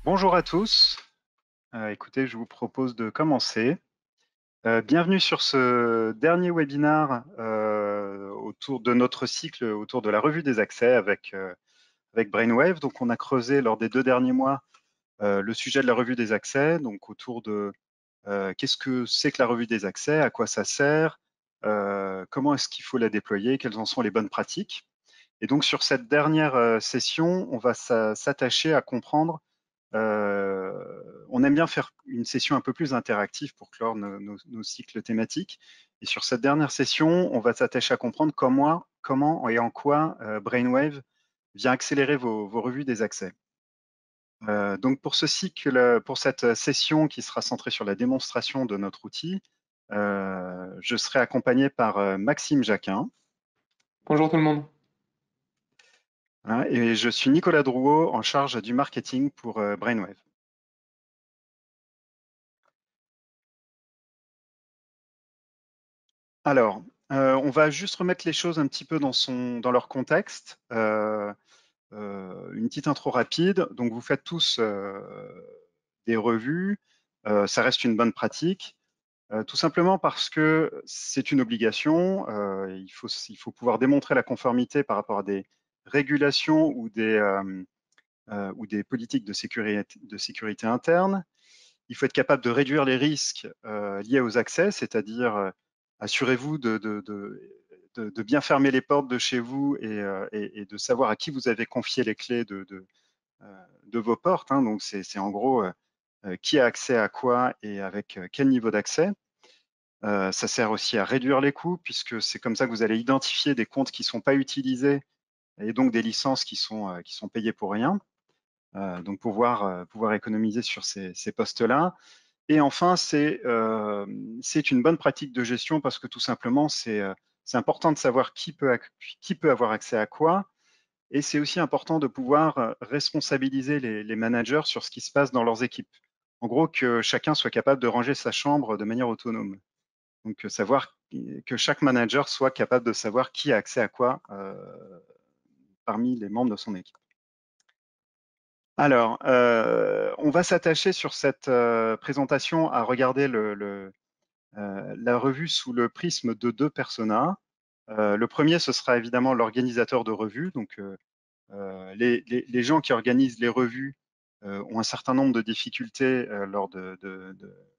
Bonjour à tous. Écoutez, je vous propose de commencer. Bienvenue sur ce dernier webinaire autour de notre cycle, autour de la revue des accès avec Brainwave. Donc, on a creusé lors des 2 derniers mois le sujet de la revue des accès, donc autour de qu'est-ce que c'est que la revue des accès, à quoi ça sert, comment est-ce qu'il faut la déployer, quelles en sont les bonnes pratiques. Et donc, sur cette dernière session, on va s'attacher à comprendre. On aime bien faire une session un peu plus interactive pour clore nos cycles thématiques. Et sur cette dernière session, on va s'attacher à comprendre comment et en quoi Brainwave vient accélérer vos revues des accès. Donc pour ce cycle, pour cette session qui sera centrée sur la démonstration de notre outil, je serai accompagné par Maxime Jacquin. Bonjour tout le monde. Et je suis Nicolas Drouot, en charge du marketing pour Brainwave. Alors, on va juste remettre les choses un petit peu dans leur contexte. Une petite intro rapide. Donc, vous faites tous des revues. Ça reste une bonne pratique. Tout simplement parce que c'est une obligation. Il faut pouvoir démontrer la conformité par rapport à des régulations ou des politiques de sécurité interne. Il faut être capable de réduire les risques liés aux accès, c'est-à-dire assurez-vous de bien fermer les portes de chez vous et de savoir à qui vous avez confié les clés de vos portes. Hein. Donc, c'est en gros qui a accès à quoi et avec quel niveau d'accès. Ça sert aussi à réduire les coûts, puisque c'est comme ça que vous allez identifier des comptes qui ne sont pas utilisés et donc des licences qui sont payées pour rien. Donc, pouvoir économiser sur ces postes-là. Et enfin, c'est une bonne pratique de gestion parce que tout simplement, c'est important de savoir qui peut avoir accès à quoi. Et c'est aussi important de pouvoir responsabiliser les managers sur ce qui se passe dans leurs équipes. En gros, que chacun soit capable de ranger sa chambre de manière autonome. Donc, savoir que chaque manager soit capable de savoir qui a accès à quoi parmi les membres de son équipe. Alors, on va s'attacher sur cette présentation à regarder la revue sous le prisme de 2 personas. Le premier, ce sera évidemment l'organisateur de revue. Donc, les gens qui organisent les revues ont un certain nombre de difficultés lors de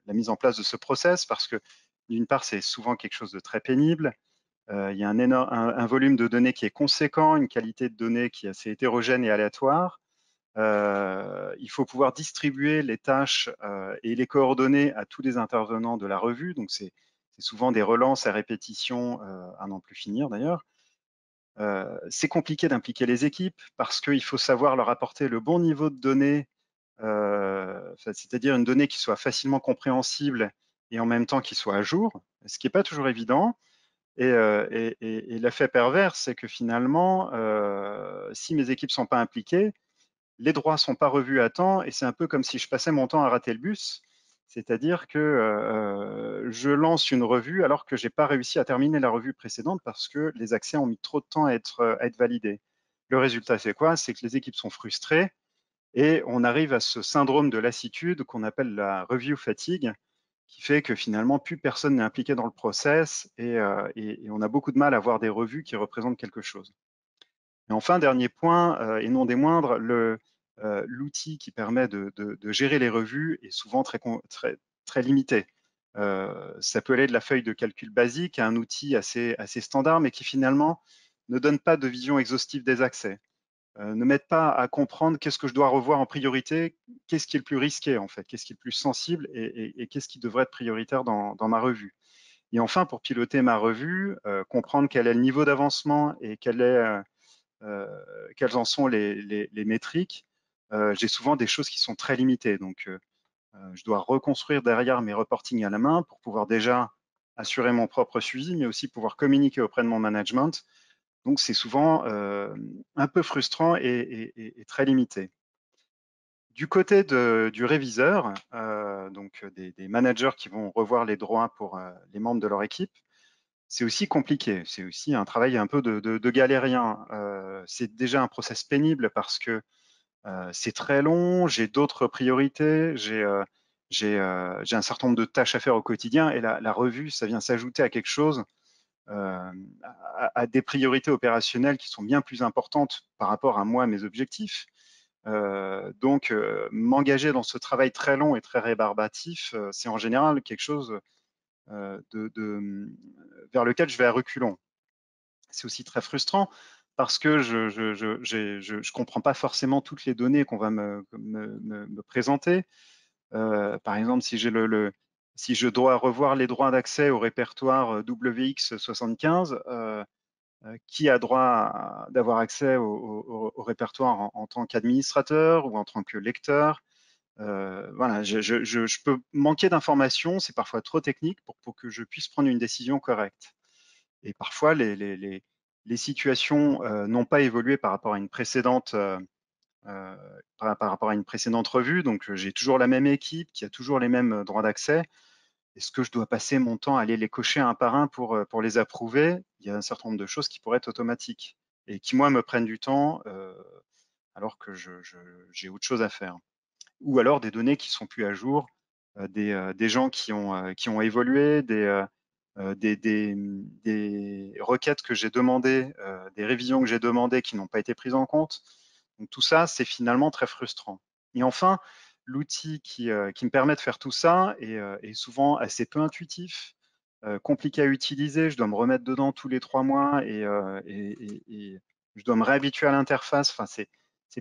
la mise en place de ce process parce que, d'une part, c'est souvent quelque chose de très pénible. Il y a un volume de données qui est conséquent, une qualité de données qui est assez hétérogène et aléatoire. Il faut pouvoir distribuer les tâches et les coordonnées à tous les intervenants de la revue. Donc, c'est souvent des relances à répétition à n'en plus finir d'ailleurs. C'est compliqué d'impliquer les équipes parce qu'il faut savoir leur apporter le bon niveau de données, c'est-à-dire une donnée qui soit facilement compréhensible et en même temps qui soit à jour, ce qui n'est pas toujours évident. Et l'effet pervers, c'est que finalement, si mes équipes ne sont pas impliquées, les droits ne sont pas revus à temps et c'est un peu comme si je passais mon temps à rater le bus. C'est-à-dire que je lance une revue alors que je n'ai pas réussi à terminer la revue précédente parce que les accès ont mis trop de temps à être validés. Le résultat, c'est quoi? C'est que les équipes sont frustrées et on arrive à ce syndrome de lassitude qu'on appelle la review fatigue, qui fait que finalement, plus personne n'est impliqué dans le process et on a beaucoup de mal à avoir des revues qui représentent quelque chose. Et enfin, dernier point, et non des moindres, l'outil qui permet de gérer les revues est souvent très limité. Ça peut aller de la feuille de calcul basique à un outil assez standard, mais qui finalement ne donne pas de vision exhaustive des accès, ne m'aide pas à comprendre qu'est-ce que je dois revoir en priorité, qu'est-ce qui est le plus risqué en fait, qu'est-ce qui est le plus sensible et qu'est-ce qui devrait être prioritaire dans ma revue. Et enfin, pour piloter ma revue, comprendre quel est le niveau d'avancement et quelles en sont les métriques, j'ai souvent des choses qui sont très limitées. Donc, je dois reconstruire derrière mes reportings à la main pour pouvoir déjà assurer mon propre suivi, mais aussi pouvoir communiquer auprès de mon management. Donc, c'est souvent un peu frustrant et très limité. Du côté du réviseur, donc des managers qui vont revoir les droits pour les membres de leur équipe, c'est aussi compliqué. C'est aussi un travail un peu de galérien. C'est déjà un process pénible parce que c'est très long, j'ai d'autres priorités, j'ai un certain nombre de tâches à faire au quotidien et la revue, ça vient s'ajouter à quelque chose, à des priorités opérationnelles qui sont bien plus importantes par rapport à moi, mes objectifs. Donc, m'engager dans ce travail très long et très rébarbatif, c'est en général quelque chose vers lequel je vais à reculons. C'est aussi très frustrant parce que je comprends pas forcément toutes les données qu'on va me présenter. Par exemple, si je dois revoir les droits d'accès au répertoire WX75, qui a droit d'avoir accès au répertoire en tant qu'administrateur ou en tant que lecteur. Voilà, je peux manquer d'informations, c'est parfois trop technique pour que je puisse prendre une décision correcte. Et parfois, les situations n'ont pas évolué par rapport à une précédente, par rapport à une précédente revue. Donc, j'ai toujours la même équipe qui a toujours les mêmes droits d'accès. Est-ce que je dois passer mon temps à aller les cocher un par un pour les approuver? Il y a un certain nombre de choses qui pourraient être automatiques et qui, moi, me prennent du temps alors que j'ai autre chose à faire. Ou alors des données qui sont plus à jour, des gens qui ont évolué, des requêtes que j'ai demandées, des révisions que j'ai demandées qui n'ont pas été prises en compte. Donc tout ça, c'est finalement très frustrant. Et enfin, l'outil qui me permet de faire tout ça est souvent assez peu intuitif, compliqué à utiliser. Je dois me remettre dedans tous les 3 mois et je dois me réhabituer à l'interface. Enfin, c'est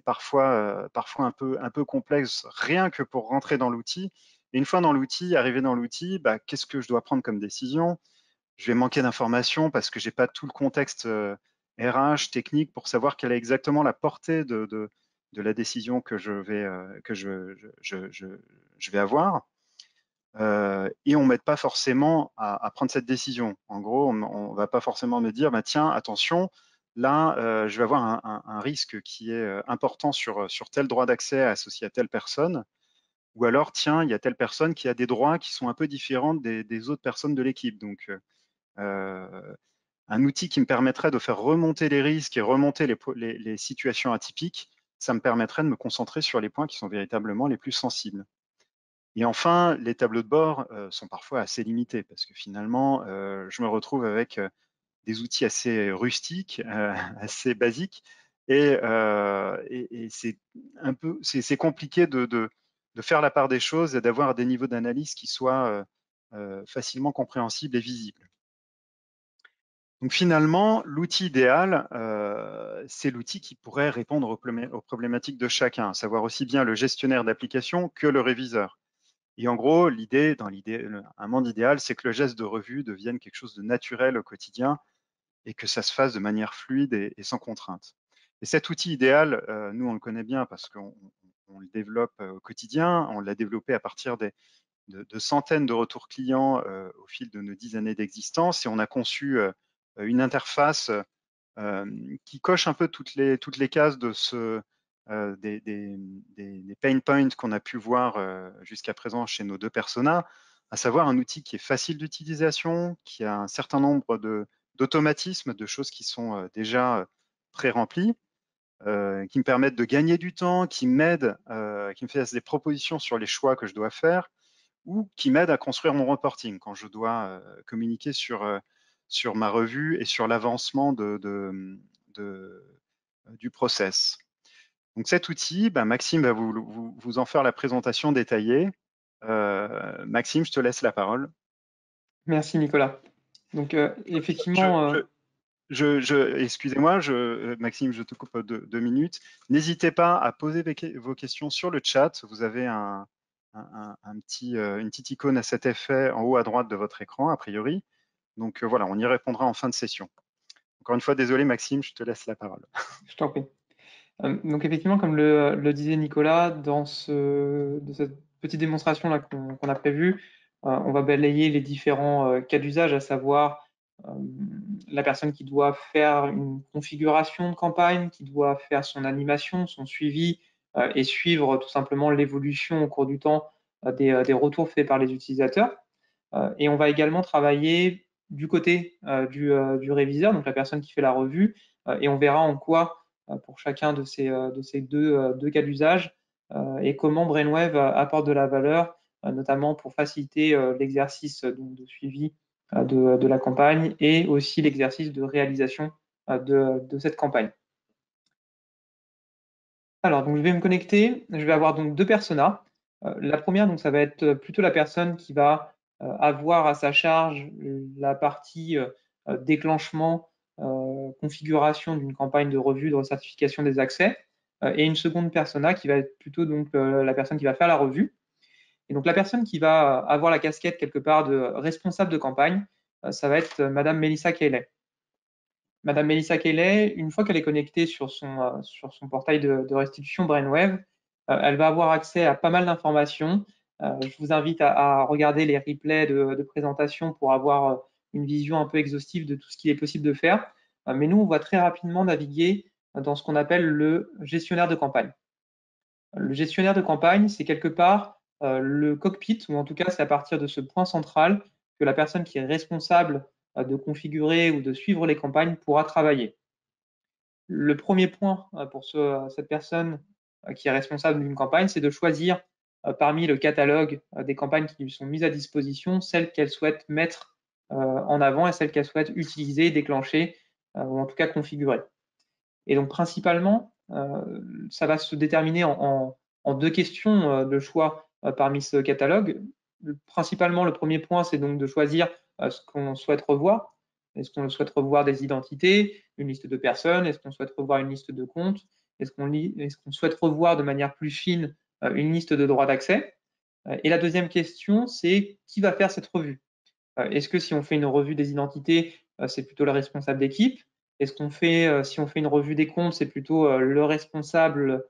parfois un peu complexe rien que pour rentrer dans l'outil. Et une fois dans l'outil, arrivé dans l'outil, bah, qu'est-ce que je dois prendre comme décision? Je vais manquer d'informations parce que j'ai pas tout le contexte RH, technique pour savoir quelle est exactement la portée de la décision que je vais avoir. Et on m'aide pas forcément à prendre cette décision. En gros, on va pas forcément me dire, bah, tiens, attention, là, je vais avoir un risque qui est important sur tel droit d'accès associé à telle personne. Ou alors, tiens, il y a telle personne qui a des droits qui sont un peu différents des autres personnes de l'équipe. Donc, un outil qui me permettrait de faire remonter les risques et remonter les situations atypiques, ça me permettrait de me concentrer sur les points qui sont véritablement les plus sensibles. Et enfin, les tableaux de bord sont parfois assez limités parce que finalement, je me retrouve avec des outils assez rustiques, assez basiques, et c'est compliqué de faire la part des choses et d'avoir des niveaux d'analyse qui soient facilement compréhensibles et visibles. Donc finalement, l'outil idéal, c'est l'outil qui pourrait répondre aux problématiques de chacun, à savoir aussi bien le gestionnaire d'application que le réviseur. Et en gros, un monde idéal, c'est que le geste de revue devienne quelque chose de naturel au quotidien et que ça se fasse de manière fluide et sans contrainte. Et cet outil idéal, nous, on le connaît bien parce qu'on le développe au quotidien. On l'a développé à partir de centaines de retours clients au fil de nos 10 années d'existence et on a conçu une interface qui coche un peu toutes les cases des pain points qu'on a pu voir jusqu'à présent chez nos deux personas, à savoir un outil qui est facile d'utilisation, qui a un certain nombre d'automatismes, de choses qui sont déjà pré-remplies, qui me permettent de gagner du temps, qui me fassent des propositions sur les choix que je dois faire, ou qui m'aident à construire mon reporting quand je dois communiquer sur ma revue et sur l'avancement du process. Donc cet outil, ben, Maxime va vous en faire la présentation détaillée. Maxime, je te laisse la parole. Merci Nicolas. Donc Je, effectivement, Excusez-moi, Maxime, je te coupe 2 minutes. N'hésitez pas à poser vos questions sur le chat. Vous avez une petite icône à cet effet en haut à droite de votre écran, a priori. Donc voilà, on y répondra en fin de session. Encore une fois, désolé Maxime, je te laisse la parole. je t'en prie. Donc effectivement, comme le disait Nicolas, dans de cette petite démonstration là qu'on a prévue, on va balayer les différents cas d'usage, à savoir euh, la personne qui doit faire une configuration de campagne, qui doit faire son animation, son suivi, et suivre tout simplement l'évolution au cours du temps des retours faits par les utilisateurs. Et on va également travailler du côté du réviseur, donc la personne qui fait la revue, et on verra en quoi, pour chacun de ces deux cas d'usage, et comment Brainwave apporte de la valeur, notamment pour faciliter l'exercice de suivi de la campagne et aussi l'exercice de réalisation de cette campagne. Alors, donc, je vais me connecter, je vais avoir donc deux personas. La première, donc, ça va être plutôt la personne qui va avoir à sa charge la partie déclenchement, configuration d'une campagne de revue de recertification des accès, et une seconde persona qui va être plutôt donc la personne qui va faire la revue. Et donc la personne qui va avoir la casquette quelque part de responsable de campagne, ça va être Madame Melissa Cayley. Madame Melissa Cayley, une fois qu'elle est connectée sur son portail de restitution Brainwave, elle va avoir accès à pas mal d'informations. Je vous invite à regarder les replays de présentation pour avoir une vision un peu exhaustive de tout ce qu'il est possible de faire. Mais nous, on va très rapidement naviguer dans ce qu'on appelle le gestionnaire de campagne. Le gestionnaire de campagne, c'est quelque part le cockpit, ou en tout cas, c'est à partir de ce point central que la personne qui est responsable de configurer ou de suivre les campagnes pourra travailler. Le premier point pour cette personne qui est responsable d'une campagne, c'est de choisir parmi le catalogue des campagnes qui lui sont mises à disposition, celles qu'elle souhaite mettre en avant et celles qu'elle souhaite utiliser, déclencher ou en tout cas configurer. Et donc principalement, ça va se déterminer en deux questions de choix parmi ce catalogue. Principalement, le premier point, c'est donc de choisir ce qu'on souhaite revoir. Est-ce qu'on souhaite revoir des identités, une liste de personnes? Est-ce qu'on souhaite revoir une liste de comptes? Est-ce qu'on souhaite revoir de manière plus fine une liste de droits d'accès? Et la deuxième question, c'est qui va faire cette revue? Est-ce que si on fait une revue des identités, c'est plutôt le responsable d'équipe? Est-ce qu'on fait, si on fait une revue des comptes, c'est plutôt le responsable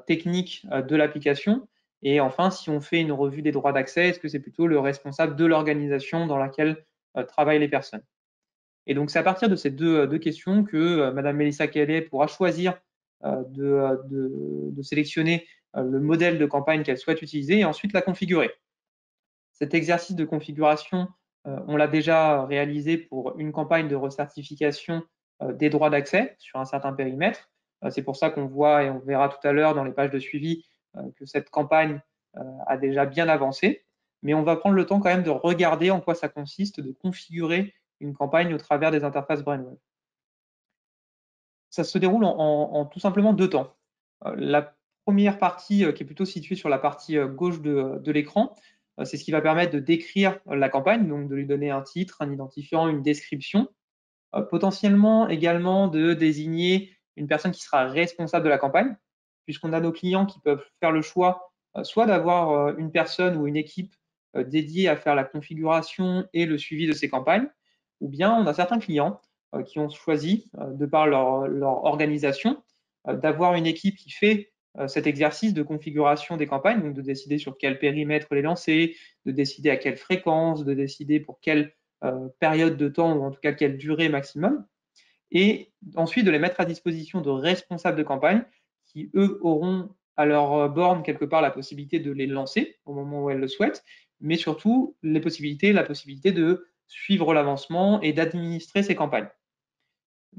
technique de l'application? Et enfin, si on fait une revue des droits d'accès, est-ce que c'est plutôt le responsable de l'organisation dans laquelle travaillent les personnes? Et donc, c'est à partir de ces deux questions que Madame Melissa Cayley pourra choisir de sélectionner le modèle de campagne qu'elle souhaite utiliser et ensuite la configurer. Cet exercice de configuration, on l'a déjà réalisé pour une campagne de recertification des droits d'accès sur un certain périmètre. C'est pour ça qu'on voit, et on verra tout à l'heure dans les pages de suivi, que cette campagne a déjà bien avancé. Mais on va prendre le temps quand même de regarder en quoi ça consiste de configurer une campagne au travers des interfaces Brainwave. Ça se déroule en tout simplement deux temps. La première partie, qui est plutôt située sur la partie gauche de l'écran, c'est ce qui va permettre de décrire la campagne, donc de lui donner un titre, un identifiant, une description, potentiellement également de désigner une personne qui sera responsable de la campagne, puisqu'on a nos clients qui peuvent faire le choix soit d'avoir une personne ou une équipe dédiée à faire la configuration et le suivi de ces campagnes, ou bien on a certains clients qui ont choisi, de par leur organisation, d'avoir une équipe qui fait cet exercice de configuration des campagnes, donc de décider sur quel périmètre les lancer, de décider à quelle fréquence, de décider pour quelle période de temps, ou en tout cas quelle durée maximum, et ensuite de les mettre à disposition de responsables de campagne qui, eux, auront à leur borne quelque part la possibilité de les lancer au moment où elles le souhaitent, mais surtout la possibilité de suivre l'avancement et d'administrer ces campagnes.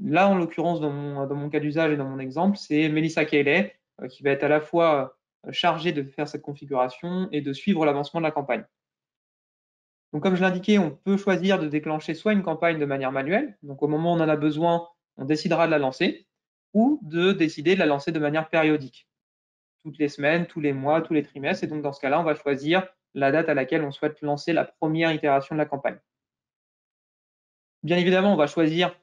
Là, en l'occurrence, dans mon cas d'usage et dans mon exemple, c'est Melissa Cayley qui va être à la fois chargée de faire cette configuration et de suivre l'avancement de la campagne. Donc, comme je l'indiquais, on peut choisir de déclencher soit une campagne de manière manuelle, donc au moment où on en a besoin, on décidera de la lancer, ou de décider de la lancer de manière périodique, toutes les semaines, tous les mois, tous les trimestres. Et donc, dans ce cas-là, on va choisir la date à laquelle on souhaite lancer la première itération de la campagne. Bien évidemment, on va choisir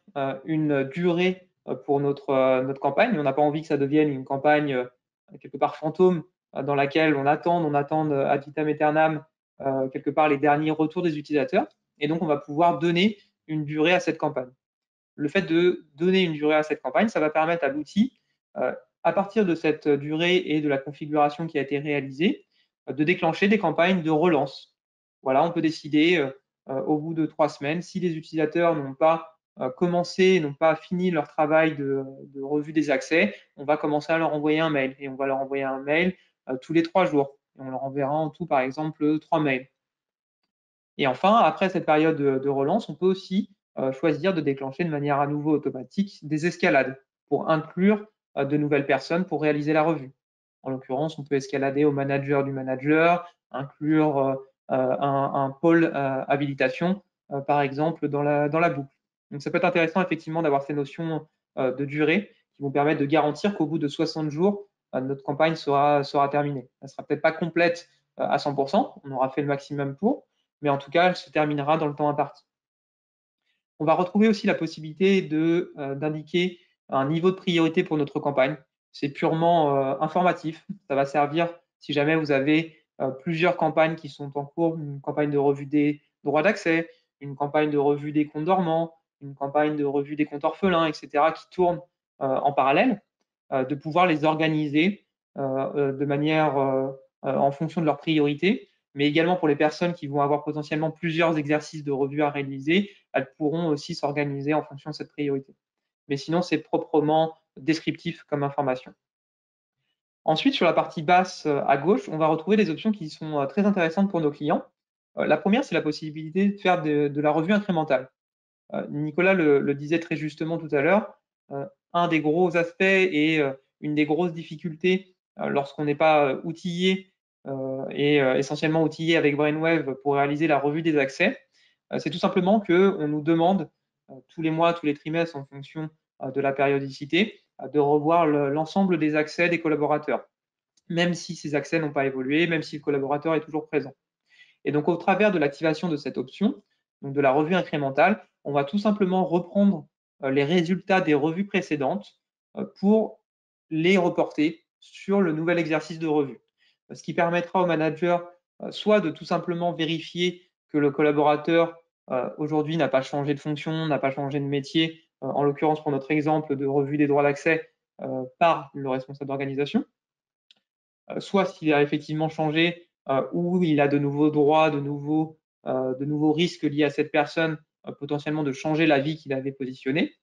une durée pour notre campagne. On n'a pas envie que ça devienne une campagne quelque part fantôme dans laquelle on attend ad vitam aeternam quelque part les derniers retours des utilisateurs. Et donc, on va pouvoir donner une durée à cette campagne. Le fait de donner une durée à cette campagne, ça va permettre à l'outil, à partir de cette durée et de la configuration qui a été réalisée, de déclencher des campagnes de relance. Voilà, on peut décider au bout de 3 semaines, si les utilisateurs n'ont pas commencé, n'ont pas fini leur travail de revue des accès, on va commencer à leur envoyer un mail. Et on va leur envoyer un mail tous les 3 jours. Et on leur enverra en tout, par exemple, 3 mails. Et enfin, après cette période de relance, on peut aussi choisir de déclencher de manière à nouveau automatique des escalades pour inclure de nouvelles personnes pour réaliser la revue. En l'occurrence, on peut escalader au manager du manager, inclure un pôle habilitation, par exemple, dans la boucle. Donc ça peut être intéressant effectivement d'avoir ces notions de durée qui vont permettre de garantir qu'au bout de 60 jours, notre campagne sera terminée. Elle ne sera peut-être pas complète à 100%, on aura fait le maximum pour, mais en tout cas, elle se terminera dans le temps imparti. On va retrouver aussi la possibilité d'indiquer un niveau de priorité pour notre campagne. C'est purement informatif. Ça va servir si jamais vous avez plusieurs campagnes qui sont en cours, une campagne de revue des droits d'accès, une campagne de revue des comptes dormants, une campagne de revue des comptes orphelins, etc., qui tournent en parallèle, de pouvoir les organiser de manière en fonction de leurs priorités, mais également pour les personnes qui vont avoir potentiellement plusieurs exercices de revue à réaliser, elles pourront aussi s'organiser en fonction de cette priorité. Mais sinon, c'est proprement descriptif comme information. Ensuite, sur la partie basse à gauche, on va retrouver des options qui sont très intéressantes pour nos clients. La première, c'est la possibilité de faire de la revue incrémentale. Nicolas le disait très justement tout à l'heure, un des gros aspects et une des grosses difficultés lorsqu'on n'est pas outillé et essentiellement outillé avec Brainwave pour réaliser la revue des accès, c'est tout simplement qu'on nous demande tous les mois, tous les trimestres, en fonction de la périodicité, de revoir l'ensemble des accès des collaborateurs, même si ces accès n'ont pas évolué, même si le collaborateur est toujours présent. Et donc, au travers de l'activation de cette option, donc de la revue incrémentale, on va tout simplement reprendre les résultats des revues précédentes pour les reporter sur le nouvel exercice de revue. Ce qui permettra au manager soit de tout simplement vérifier que le collaborateur aujourd'hui n'a pas changé de fonction, n'a pas changé de métier, en l'occurrence pour notre exemple de revue des droits d'accès par le responsable d'organisation, soit s'il a effectivement changé ou il a de nouveaux droits, de nouveaux risques liés à cette personne, potentiellement de changer la vie qu'il avait positionnée.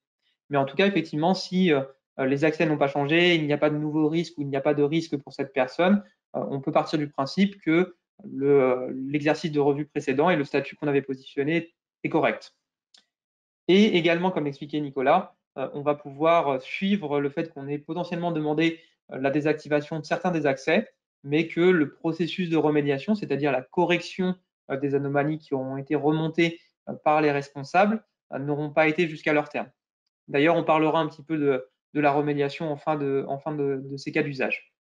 Mais en tout cas, effectivement, si les accès n'ont pas changé, il n'y a pas de nouveaux risques ou il n'y a pas de risque pour cette personne, on peut partir du principe que l'exercice de revue précédent et le statut qu'on avait positionné est correct. Et également, comme l'expliquait Nicolas, on va pouvoir suivre le fait qu'on ait potentiellement demandé la désactivation de certains des accès, mais que le processus de remédiation, c'est-à-dire la correction des anomalies qui ont été remontées par les responsables, n'auront pas été jusqu'à leur terme. D'ailleurs, on parlera un petit peu de la remédiation en fin de ces cas d'usage.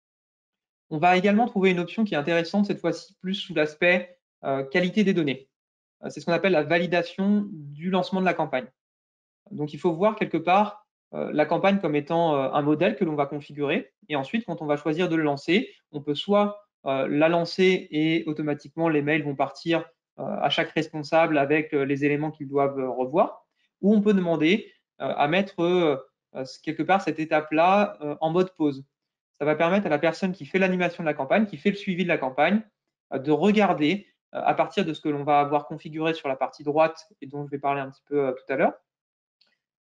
On va également trouver une option qui est intéressante, cette fois-ci plus sous l'aspect qualité des données. C'est ce qu'on appelle la validation du lancement de la campagne. Donc, il faut voir quelque part la campagne comme étant un modèle que l'on va configurer. Et ensuite, quand on va choisir de le lancer, on peut soit la lancer et automatiquement les mails vont partir à chaque responsable avec les éléments qu'ils doivent revoir, ou on peut demander à mettre quelque part cette étape-là en mode pause. Ça va permettre à la personne qui fait l'animation de la campagne, qui fait le suivi de la campagne, de regarder à partir de ce que l'on va avoir configuré sur la partie droite et dont je vais parler un petit peu tout à l'heure.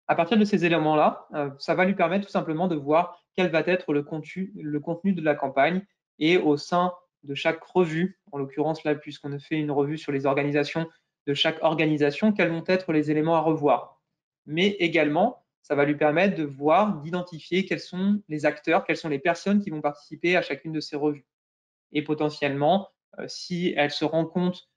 À partir de ces éléments-là, ça va lui permettre tout simplement de voir quel va être le contenu de la campagne et au sein de chaque revue, en l'occurrence là, puisqu'on a fait une revue sur les organisations de chaque organisation, quels vont être les éléments à revoir. Mais également, ça va lui permettre de voir, d'identifier quels sont les acteurs, quelles sont les personnes qui vont participer à chacune de ces revues. Et potentiellement, si elle se rend compte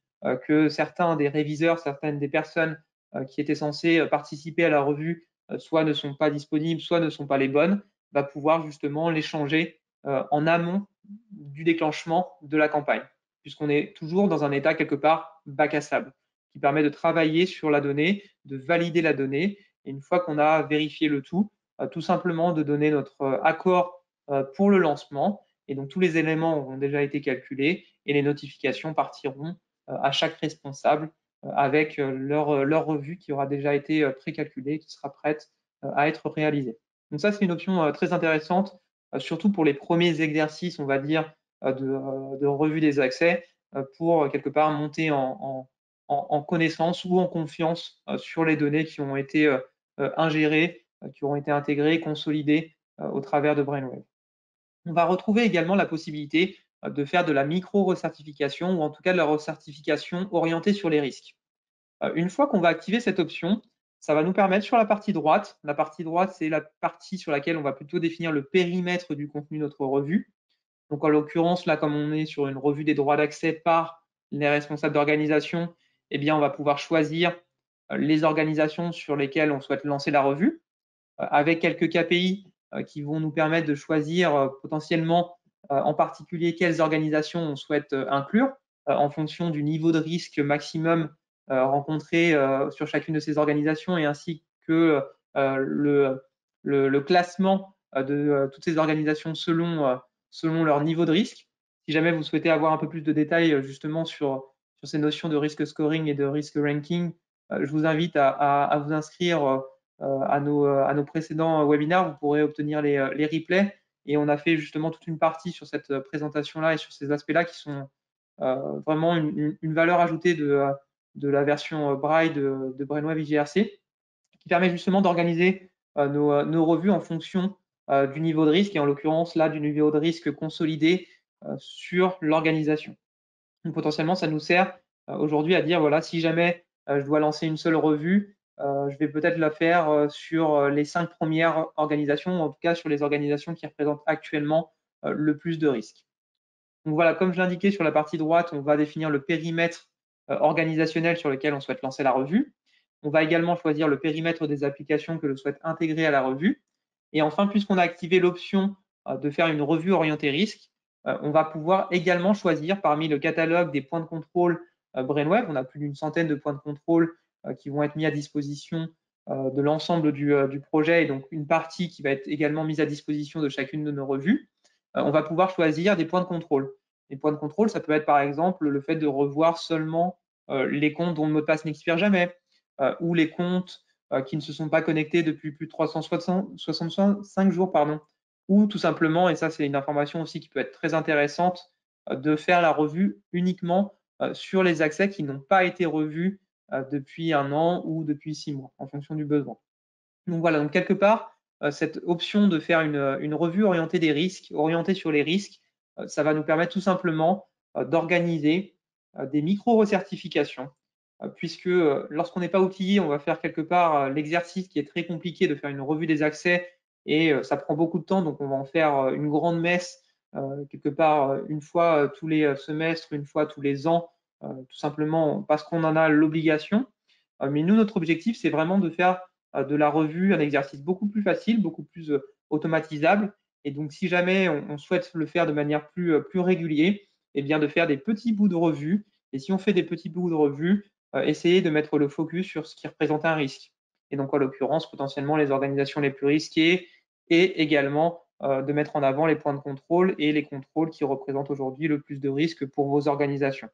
que certains des réviseurs, certaines des personnes qui étaient censées participer à la revue soit ne sont pas disponibles, soit ne sont pas les bonnes, va pouvoir justement les changer en amont du déclenchement de la campagne, puisqu'on est toujours dans un état quelque part bac à sable, qui permet de travailler sur la donnée, de valider la donnée, et une fois qu'on a vérifié le tout simplement de donner notre accord pour le lancement. Et donc tous les éléments auront déjà été calculés et les notifications partiront à chaque responsable avec leur revue qui aura déjà été précalculée, qui sera prête à être réalisée. Donc ça, c'est une option très intéressante, surtout pour les premiers exercices, on va dire, de revue des accès, pour quelque part monter en connaissance ou en confiance sur les données qui ont été ingérés, qui auront été intégrés, consolidés au travers de Brainwave. On va retrouver également la possibilité de faire de la micro-recertification ou en tout cas de la recertification orientée sur les risques. Une fois qu'on va activer cette option, ça va nous permettre sur la partie droite, c'est la partie sur laquelle on va plutôt définir le périmètre du contenu de notre revue. Donc en l'occurrence, là, comme on est sur une revue des droits d'accès par les responsables d'organisation, eh bien, on va pouvoir choisir les organisations sur lesquelles on souhaite lancer la revue, avec quelques KPI qui vont nous permettre de choisir potentiellement en particulier quelles organisations on souhaite inclure en fonction du niveau de risque maximum rencontré sur chacune de ces organisations et ainsi que le classement de toutes ces organisations selon leur niveau de risque. Si jamais vous souhaitez avoir un peu plus de détails justement sur ces notions de risk scoring et de risk ranking, je vous invite à vous inscrire à nos précédents webinaires. Vous pourrez obtenir les replays. Et on a fait justement toute une partie sur cette présentation-là et sur ces aspects-là qui sont vraiment une valeur ajoutée de la version Braille de Brainwave IGRC, qui permet justement d'organiser nos revues en fonction du niveau de risque, et en l'occurrence là du niveau de risque consolidé sur l'organisation. Donc potentiellement, ça nous sert aujourd'hui à dire, voilà, si jamais je dois lancer une seule revue, je vais peut-être la faire sur les 5 premières organisations, ou en tout cas sur les organisations qui représentent actuellement le plus de risques. Donc voilà, comme je l'indiquais sur la partie droite, on va définir le périmètre organisationnel sur lequel on souhaite lancer la revue. On va également choisir le périmètre des applications que l'on souhaite intégrer à la revue. Et enfin, puisqu'on a activé l'option de faire une revue orientée risque, on va pouvoir également choisir parmi le catalogue des points de contrôle Brainwave. On a plus d'une centaine de points de contrôle qui vont être mis à disposition de l'ensemble du projet, et donc une partie qui va être également mise à disposition de chacune de nos revues. On va pouvoir choisir des points de contrôle. Les points de contrôle, ça peut être par exemple le fait de revoir seulement les comptes dont le mot de passe n'expire jamais, ou les comptes qui ne se sont pas connectés depuis plus de 365 jours, ou tout simplement, et ça c'est une information aussi qui peut être très intéressante, de faire la revue uniquement sur les accès qui n'ont pas été revus depuis 1 an ou depuis 6 mois, en fonction du besoin. Donc voilà, donc quelque part, cette option de faire une revue orientée des risques, orientée sur les risques, ça va nous permettre tout simplement d'organiser des micro-recertifications, puisque lorsqu'on n'est pas outillé, on va faire quelque part l'exercice qui est très compliqué de faire une revue des accès, et ça prend beaucoup de temps, donc on va en faire une grande messe, quelque part une fois tous les semestres, une fois tous les ans, tout simplement parce qu'on en a l'obligation. Mais nous, notre objectif, c'est vraiment de faire de la revue un exercice beaucoup plus facile, beaucoup plus automatisable. Et donc, si jamais on souhaite le faire de manière plus régulier, eh bien, de faire des petits bouts de revue. Et si on fait des petits bouts de revue, essayer de mettre le focus sur ce qui représente un risque. Et donc, en l'occurrence, potentiellement les organisations les plus risquées, et également de mettre en avant les points de contrôle et les contrôles qui représentent aujourd'hui le plus de risques pour vos organisations.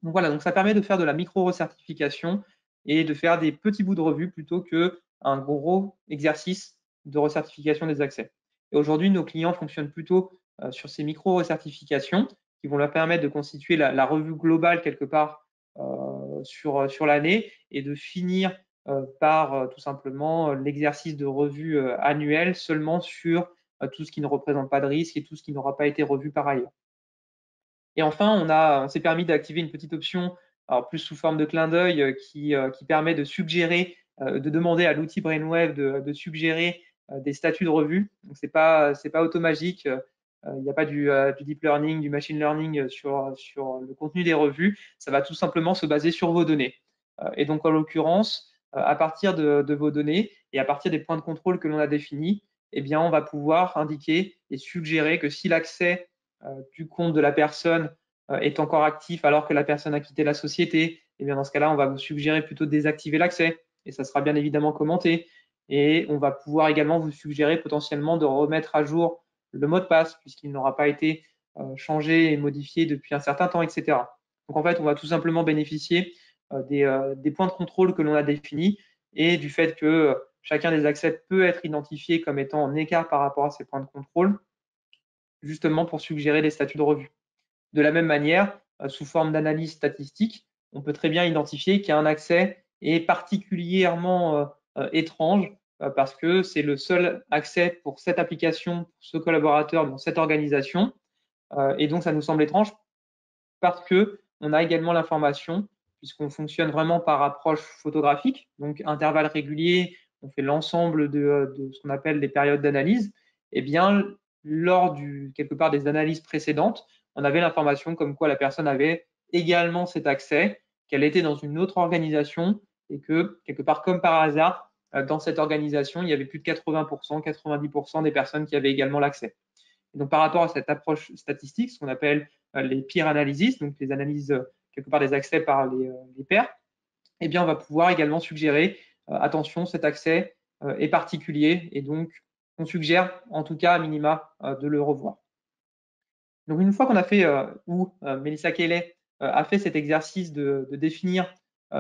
Donc voilà, donc ça permet de faire de la micro-recertification et de faire des petits bouts de revue plutôt qu'un gros exercice de recertification des accès. Et aujourd'hui, nos clients fonctionnent plutôt sur ces micro-recertifications qui vont leur permettre de constituer la revue globale quelque part sur l'année, et de finir par tout simplement l'exercice de revue annuel seulement sur tout ce qui ne représente pas de risque et tout ce qui n'aura pas été revu par ailleurs. Et enfin, on s'est permis d'activer une petite option, alors plus sous forme de clin d'œil, qui permet de suggérer, de demander à l'outil Brainwave de suggérer des statuts de revue. Donc c'est pas automagique, il n'y a pas du deep learning, du machine learning sur le contenu des revues. Ça va tout simplement se baser sur vos données. Et donc en l'occurrence, à partir de vos données et à partir des points de contrôle que l'on a définis, eh bien on va pouvoir indiquer et suggérer que si l'accès du compte de la personne est encore actif alors que la personne a quitté la société, et bien dans ce cas-là, on va vous suggérer plutôt de désactiver l'accès, et ça sera bien évidemment commenté. Et on va pouvoir également vous suggérer potentiellement de remettre à jour le mot de passe, puisqu'il n'aura pas été changé et modifié depuis un certain temps, etc. Donc en fait, on va tout simplement bénéficier des points de contrôle que l'on a définis, et du fait que chacun des accès peut être identifié comme étant en écart par rapport à ces points de contrôle, justement pour suggérer des statuts de revue. De la même manière, sous forme d'analyse statistique, on peut très bien identifier qu'un accès est particulièrement étrange parce que c'est le seul accès pour cette application, pour ce collaborateur dans cette organisation. Et donc, ça nous semble étrange parce que on a également l'information, puisqu'on fonctionne vraiment par approche photographique, donc intervalles réguliers, on fait l'ensemble de ce qu'on appelle des périodes d'analyse. Eh bien, lors quelque part des analyses précédentes, on avait l'information comme quoi la personne avait également cet accès, qu'elle était dans une autre organisation et que, quelque part, comme par hasard, dans cette organisation, il y avait plus de 80%, 90% des personnes qui avaient également l'accès. Et donc, par rapport à cette approche statistique, ce qu'on appelle les peer analysis, donc les analyses quelque part des accès par les pairs, eh bien, on va pouvoir également suggérer, attention, cet accès est particulier et donc on suggère, en tout cas à minima, de le revoir. Donc, une fois qu'on a fait, ou Melissa Kelly a fait cet exercice de définir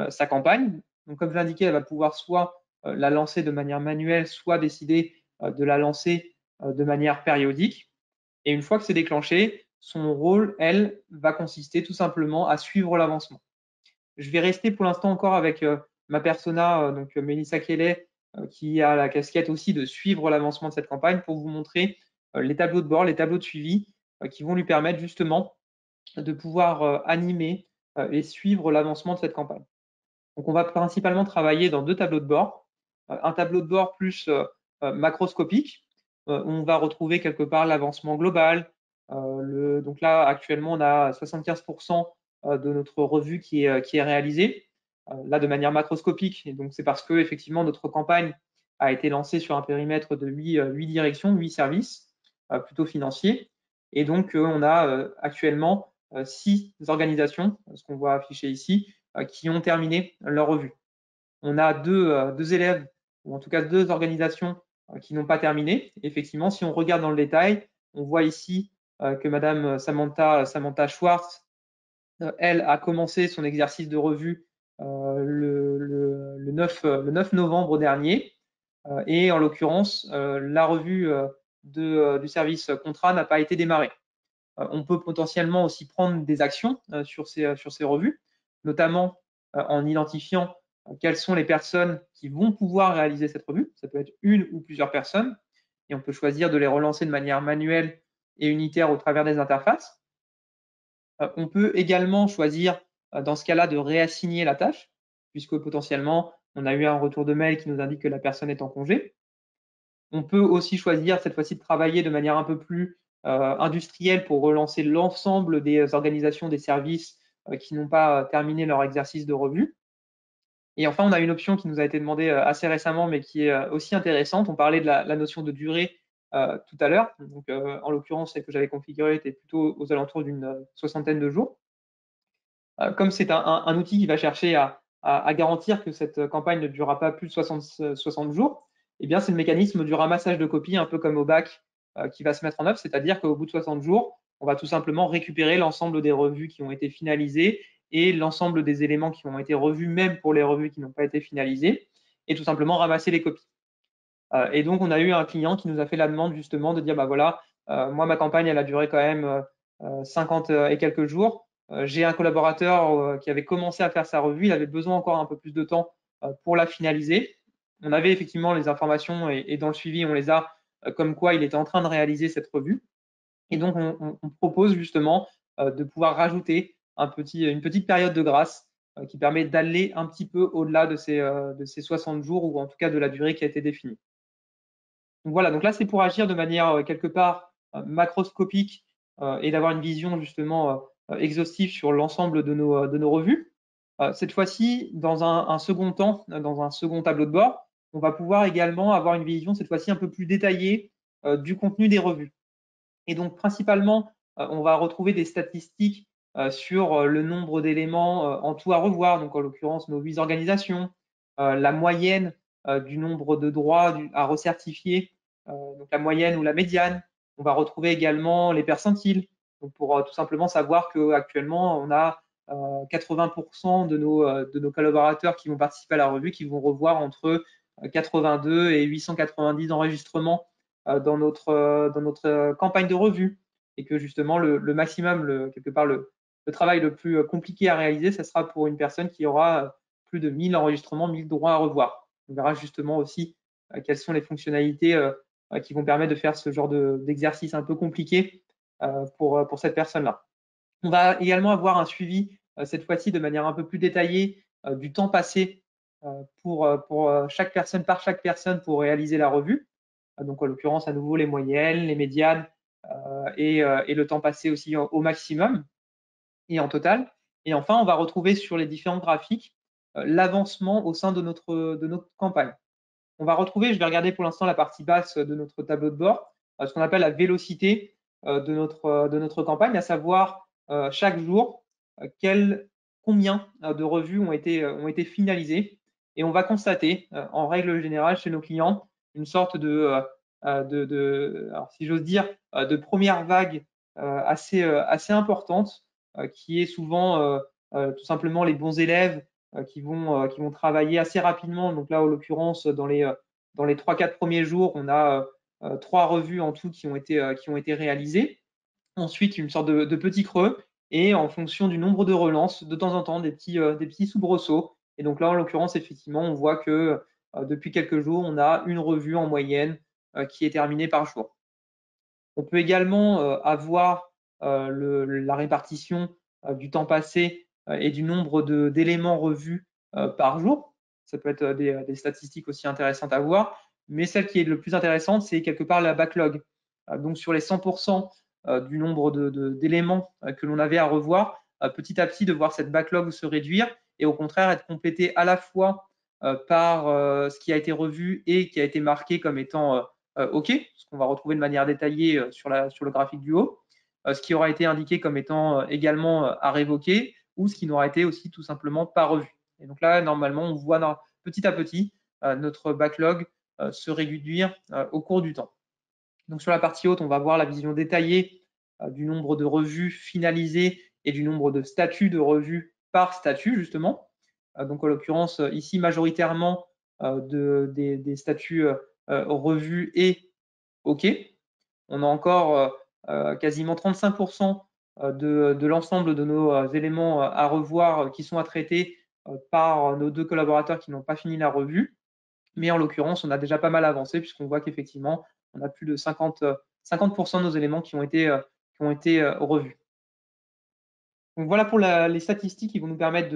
sa campagne, donc comme je l'indiquais, elle va pouvoir soit la lancer de manière manuelle, soit décider de la lancer de manière périodique. Et une fois que c'est déclenché, son rôle, elle, va consister tout simplement à suivre l'avancement. Je vais rester pour l'instant encore avec ma persona, donc Melissa Kelly, qui a la casquette aussi de suivre l'avancement de cette campagne pour vous montrer les tableaux de bord, les tableaux de suivi qui vont lui permettre justement de pouvoir animer et suivre l'avancement de cette campagne. Donc, on va principalement travailler dans deux tableaux de bord. Un tableau de bord plus macroscopique, où on va retrouver quelque part l'avancement global. Donc là, actuellement, on a 75% de notre revue qui est réalisée, là de manière macroscopique. Et donc, c'est parce que effectivement notre campagne a été lancée sur un périmètre de 8 directions, 8 services, plutôt financiers. Et donc, on a actuellement 6 organisations, ce qu'on voit affiché ici, qui ont terminé leur revue. On a deux élèves, ou en tout cas deux organisations qui n'ont pas terminé. Effectivement, si on regarde dans le détail, on voit ici que Madame Samantha Schwartz, elle, a commencé son exercice de revue le 9 novembre dernier. Et en l'occurrence, la revue du service contrat n'a pas été démarrée. On peut potentiellement aussi prendre des actions sur ces revues, notamment en identifiant quelles sont les personnes qui vont pouvoir réaliser cette revue. Ça peut être une ou plusieurs personnes, et on peut choisir de les relancer de manière manuelle et unitaire au travers des interfaces. On peut également choisir, dans ce cas-là, de réassigner la tâche, puisque potentiellement, on a eu un retour de mail qui nous indique que la personne est en congé. On peut aussi choisir cette fois-ci de travailler de manière un peu plus industrielle pour relancer l'ensemble des organisations, des services qui n'ont pas terminé leur exercice de revue. Et enfin, on a une option qui nous a été demandée assez récemment, mais qui est aussi intéressante. On parlait de la notion de durée tout à l'heure. Donc, en l'occurrence, celle que j'avais configurée était plutôt aux alentours d'une soixantaine de jours. Comme c'est un outil qui va chercher à garantir que cette campagne ne durera pas plus de 60 jours, eh bien, c'est le mécanisme du ramassage de copies, un peu comme au bac, qui va se mettre en œuvre, c'est-à-dire qu'au bout de 60 jours, on va tout simplement récupérer l'ensemble des revues qui ont été finalisées et l'ensemble des éléments qui ont été revus, même pour les revues qui n'ont pas été finalisées, et tout simplement ramasser les copies. Et donc, on a eu un client qui nous a fait la demande justement de dire, bah voilà, moi, ma campagne, elle a duré quand même 50 et quelques jours. J'ai un collaborateur qui avait commencé à faire sa revue, il avait besoin encore un peu plus de temps pour la finaliser. On avait effectivement les informations et dans le suivi, on les a comme quoi il était en train de réaliser cette revue. Et donc, on propose justement de pouvoir rajouter une petite période de grâce qui permet d'aller un petit peu au-delà de ces 60 jours ou en tout cas de la durée qui a été définie. Donc voilà, donc là, c'est pour agir de manière quelque part macroscopique et d'avoir une vision justement exhaustive sur l'ensemble de nos revues. Cette fois-ci, dans un second temps, dans un second tableau de bord, on va pouvoir également avoir une vision cette fois-ci un peu plus détaillée du contenu des revues. Et donc, principalement, on va retrouver des statistiques sur le nombre d'éléments en tout à revoir, donc en l'occurrence nos 8 organisations, la moyenne du nombre de droits à recertifier, donc la moyenne ou la médiane. On va retrouver également les percentiles, donc pour tout simplement savoir qu'actuellement, on a 80% de nos collaborateurs qui vont participer à la revue, qui vont revoir entre 82 et 890 enregistrements dans notre campagne de revue, et que justement le maximum, quelque part le travail le plus compliqué à réaliser, ce sera pour une personne qui aura plus de 1000 enregistrements, 1000 droits à revoir. On verra justement aussi quelles sont les fonctionnalités qui vont permettre de faire ce genre d'exercice un peu compliqué pour cette personne-là. On va également avoir un suivi, cette fois-ci de manière un peu plus détaillée, du temps passé pour chaque personne, par chaque personne pour réaliser la revue. Donc en l'occurrence, à nouveau, les moyennes, les médianes et le temps passé aussi au maximum et en total. Et enfin, on va retrouver sur les différents graphiques l'avancement au sein de notre campagne. On va retrouver, je vais regarder pour l'instant la partie basse de notre tableau de bord, ce qu'on appelle la vélocité de notre campagne, à savoir chaque jour combien de revues ont été finalisées. Et on va constater, en règle générale, chez nos clients, une sorte alors, si j'ose dire, de première vague assez importante, qui est souvent tout simplement les bons élèves qui vont travailler assez rapidement. Donc là, en l'occurrence, dans les 3-4 premiers jours, on a 3 revues en tout qui ont été réalisées. Ensuite, une sorte de petit creux et en fonction du nombre de relances, de temps en temps, des petits soubresauts. Et donc là, en l'occurrence, effectivement, on voit que depuis quelques jours, on a une revue en moyenne qui est terminée par jour. On peut également avoir la répartition du temps passé et du nombre d'éléments revus par jour. Ça peut être des statistiques aussi intéressantes à voir, mais celle qui est le plus intéressante, c'est quelque part la backlog. Donc sur les 100% du nombre d'éléments que l'on avait à revoir, petit à petit de voir cette backlog se réduire et au contraire être complétée à la fois par ce qui a été revu et qui a été marqué comme étant OK, ce qu'on va retrouver de manière détaillée sur le graphique du haut, ce qui aura été indiqué comme étant également à révoquer ou ce qui n'aura été aussi tout simplement pas revu. Et donc là, normalement, on voit petit à petit notre backlog se réduire au cours du temps. Donc sur la partie haute, on va voir la vision détaillée du nombre de revues finalisées et du nombre de statuts de revues par statut, justement. Donc en l'occurrence, ici, majoritairement des statuts revus et OK. On a encore quasiment 35% de l'ensemble de nos éléments à revoir qui sont à traiter par nos 2 collaborateurs qui n'ont pas fini la revue. Mais en l'occurrence, on a déjà pas mal avancé puisqu'on voit qu'effectivement, on a plus de 50% de nos éléments qui ont été revus. Donc voilà pour les statistiques qui vont nous permettre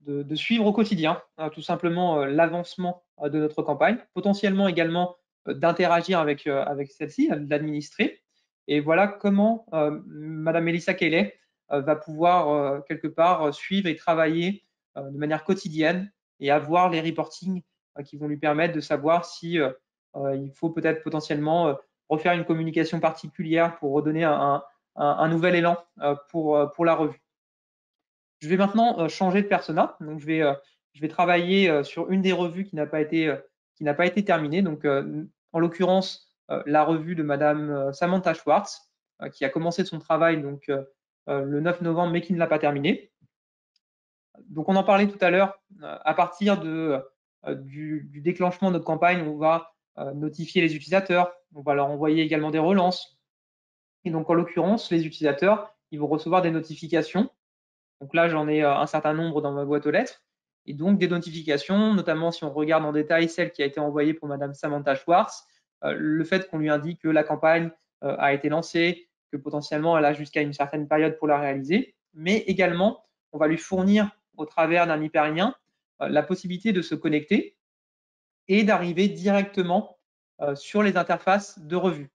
de suivre au quotidien, tout simplement l'avancement de notre campagne, potentiellement également d'interagir avec celle-ci, de l'administrer. Et voilà comment Madame Melissa Kelly va pouvoir quelque part suivre et travailler de manière quotidienne et avoir les reportings qui vont lui permettre de savoir si il faut peut-être potentiellement refaire une communication particulière pour redonner un nouvel élan pour la revue. Je vais maintenant changer de persona. Donc, je vais travailler sur une des revues qui n'a pas été terminée. Donc, en l'occurrence, la revue de Madame Samantha Schwartz, qui a commencé son travail donc, le 9 novembre, mais qui ne l'a pas terminé. Donc, on en parlait tout à l'heure. À partir du déclenchement de notre campagne, on va notifier les utilisateurs. On va leur envoyer également des relances. Et donc, en l'occurrence, les utilisateurs, ils vont recevoir des notifications. Donc là, j'en ai un certain nombre dans ma boîte aux lettres. Et donc, des notifications, notamment si on regarde en détail celle qui a été envoyée pour Madame Samantha Schwartz, le fait qu'on lui indique que la campagne a été lancée, que potentiellement elle a jusqu'à une certaine période pour la réaliser, mais également, on va lui fournir au travers d'un hyperlien la possibilité de se connecter et d'arriver directement sur les interfaces de revue.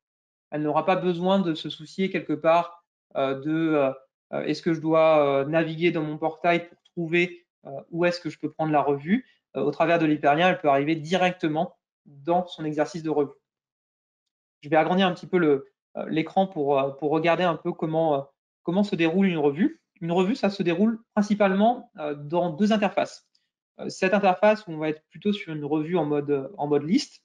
Elle n'aura pas besoin de se soucier quelque part de est-ce que je dois naviguer dans mon portail pour trouver où est-ce que je peux prendre la revue. Au travers de l'hyperlien, elle peut arriver directement dans son exercice de revue. Je vais agrandir un petit peu l'écran pour regarder un peu comment se déroule une revue. Une revue, ça se déroule principalement dans 2 interfaces. Cette interface où on va être plutôt sur une revue en mode liste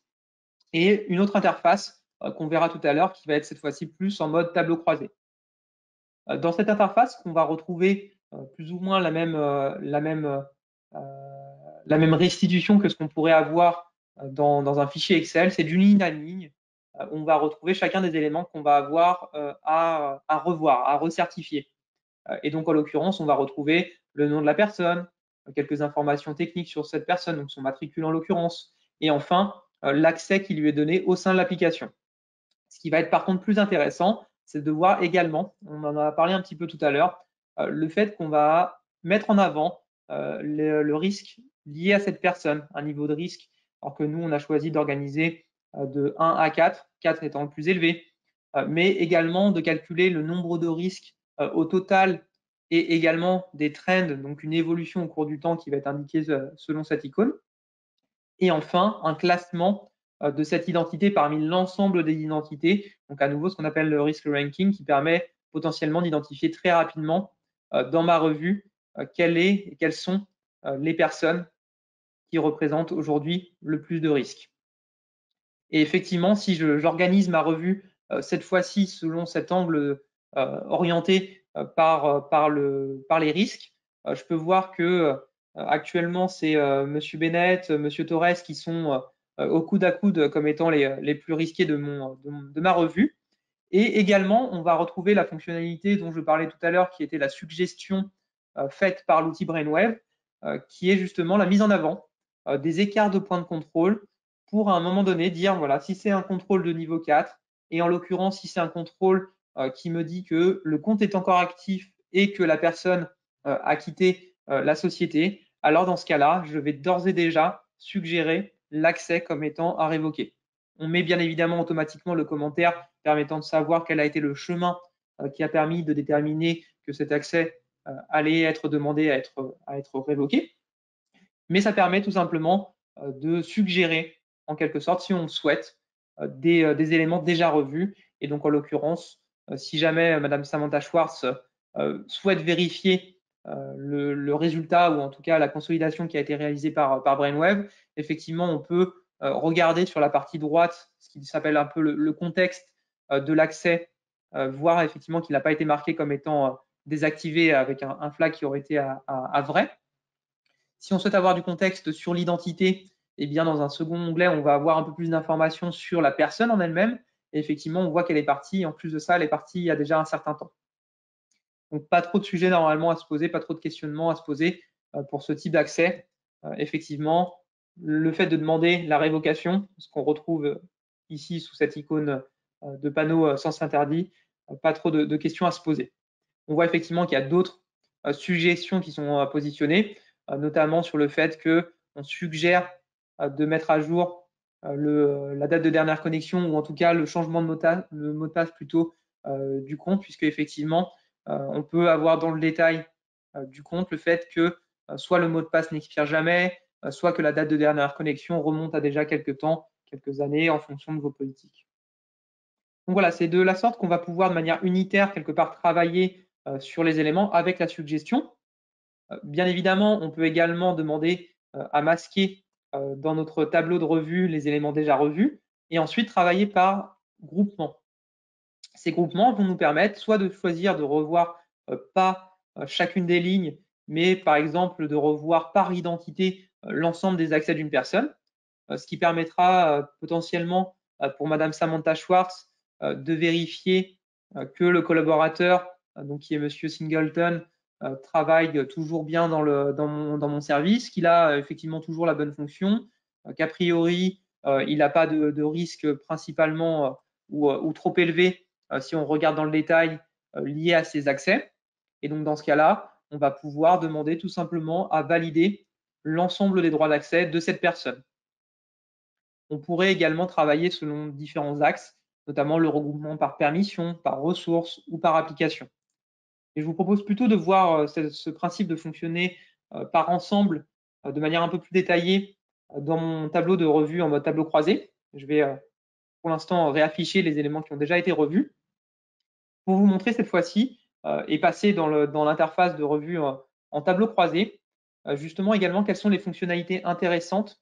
et une autre interface qu'on verra tout à l'heure qui va être cette fois-ci plus en mode tableau croisé. Dans cette interface, on va retrouver plus ou moins la même restitution que ce qu'on pourrait avoir dans un fichier Excel. C'est d'une ligne à ligne. On va retrouver chacun des éléments qu'on va avoir à revoir, à recertifier. Et donc, en l'occurrence, on va retrouver le nom de la personne, quelques informations techniques sur cette personne, donc son matricule en l'occurrence, et enfin l'accès qui lui est donné au sein de l'application. Ce qui va être par contre plus intéressant, c'est de voir également, on en a parlé un petit peu tout à l'heure, le fait qu'on va mettre en avant le risque lié à cette personne, un niveau de risque, alors que nous, on a choisi d'organiser de 1 à 4, 4 étant le plus élevé, mais également de calculer le nombre de risques au total et également des trends, donc une évolution au cours du temps qui va être indiquée selon cette icône. Et enfin, un classement de cette identité parmi l'ensemble des identités. Donc à nouveau, ce qu'on appelle le risk ranking qui permet potentiellement d'identifier très rapidement dans ma revue quelles sont les personnes qui représentent aujourd'hui le plus de risques. Et effectivement, si j'organise ma revue cette fois-ci selon cet angle orienté par les risques, je peux voir que actuellement, c'est Monsieur Bennett, Monsieur Torres qui sont au coude à coude comme étant les plus risqués de ma revue. Et également, on va retrouver la fonctionnalité dont je parlais tout à l'heure, qui était la suggestion faite par l'outil Brainwave, qui est justement la mise en avant des écarts de points de contrôle pour à un moment donné dire, voilà, si c'est un contrôle de niveau 4, et en l'occurrence, si c'est un contrôle qui me dit que le compte est encore actif et que la personne a quitté la société, alors dans ce cas-là, je vais d'ores et déjà suggérer l'accès comme étant à révoquer. On met bien évidemment automatiquement le commentaire permettant de savoir quel a été le chemin qui a permis de déterminer que cet accès allait être demandé à être révoqué. Mais ça permet tout simplement de suggérer, en quelque sorte, si on le souhaite, des éléments déjà revus. Et donc, en l'occurrence, si jamais Madame Samantha Schwartz souhaite vérifier le résultat ou en tout cas la consolidation qui a été réalisée par Brainwave, effectivement, on peut regarder sur la partie droite ce qui s'appelle un peu le contexte de l'accès, voir effectivement qu'il n'a pas été marqué comme étant désactivé avec un flag qui aurait été à vrai. Si on souhaite avoir du contexte sur l'identité, eh bien, dans un second onglet, on va avoir un peu plus d'informations sur la personne en elle-même. Et effectivement, on voit qu'elle est partie. En plus de ça, elle est partie il y a déjà un certain temps. Donc, pas trop de sujets normalement à se poser, pas trop de questionnements à se poser pour ce type d'accès. Effectivement, le fait de demander la révocation, ce qu'on retrouve ici sous cette icône de panneau sens interdit, pas trop de questions à se poser. On voit effectivement qu'il y a d'autres suggestions qui sont positionnées, notamment sur le fait qu'on suggère de mettre à jour la date de dernière connexion ou en tout cas le changement de mot de passe plutôt du compte, puisque effectivement on peut avoir dans le détail du compte le fait que soit le mot de passe n'expire jamais, soit que la date de dernière connexion remonte à déjà quelques temps, quelques années en fonction de vos politiques. Donc voilà, c'est de la sorte qu'on va pouvoir de manière unitaire quelque part travailler sur les éléments avec la suggestion. Bien évidemment, on peut également demander à masquer dans notre tableau de revue les éléments déjà revus et ensuite travailler par groupement. Ces groupements vont nous permettre soit de choisir de revoir pas chacune des lignes, mais par exemple de revoir par identité l'ensemble des accès d'une personne, ce qui permettra potentiellement pour Madame Samantha Schwartz de vérifier que le collaborateur, donc qui est Monsieur Singleton, travaille toujours bien dans mon service, qu'il a effectivement toujours la bonne fonction, qu'a priori il n'a pas de risque principalement ou trop élevé si on regarde dans le détail lié à ses accès. Et donc dans ce cas-là, on va pouvoir demander tout simplement à valider l'ensemble des droits d'accès de cette personne. On pourrait également travailler selon différents axes, notamment le regroupement par permission, par ressources ou par application. Et je vous propose plutôt de voir ce principe de fonctionner par ensemble de manière un peu plus détaillée dans mon tableau de revue en mode tableau croisé. Je vais pour l'instant réafficher les éléments qui ont déjà été revus pour vous montrer cette fois-ci et passer dans l'interface de revue en tableau croisé, justement également quelles sont les fonctionnalités intéressantes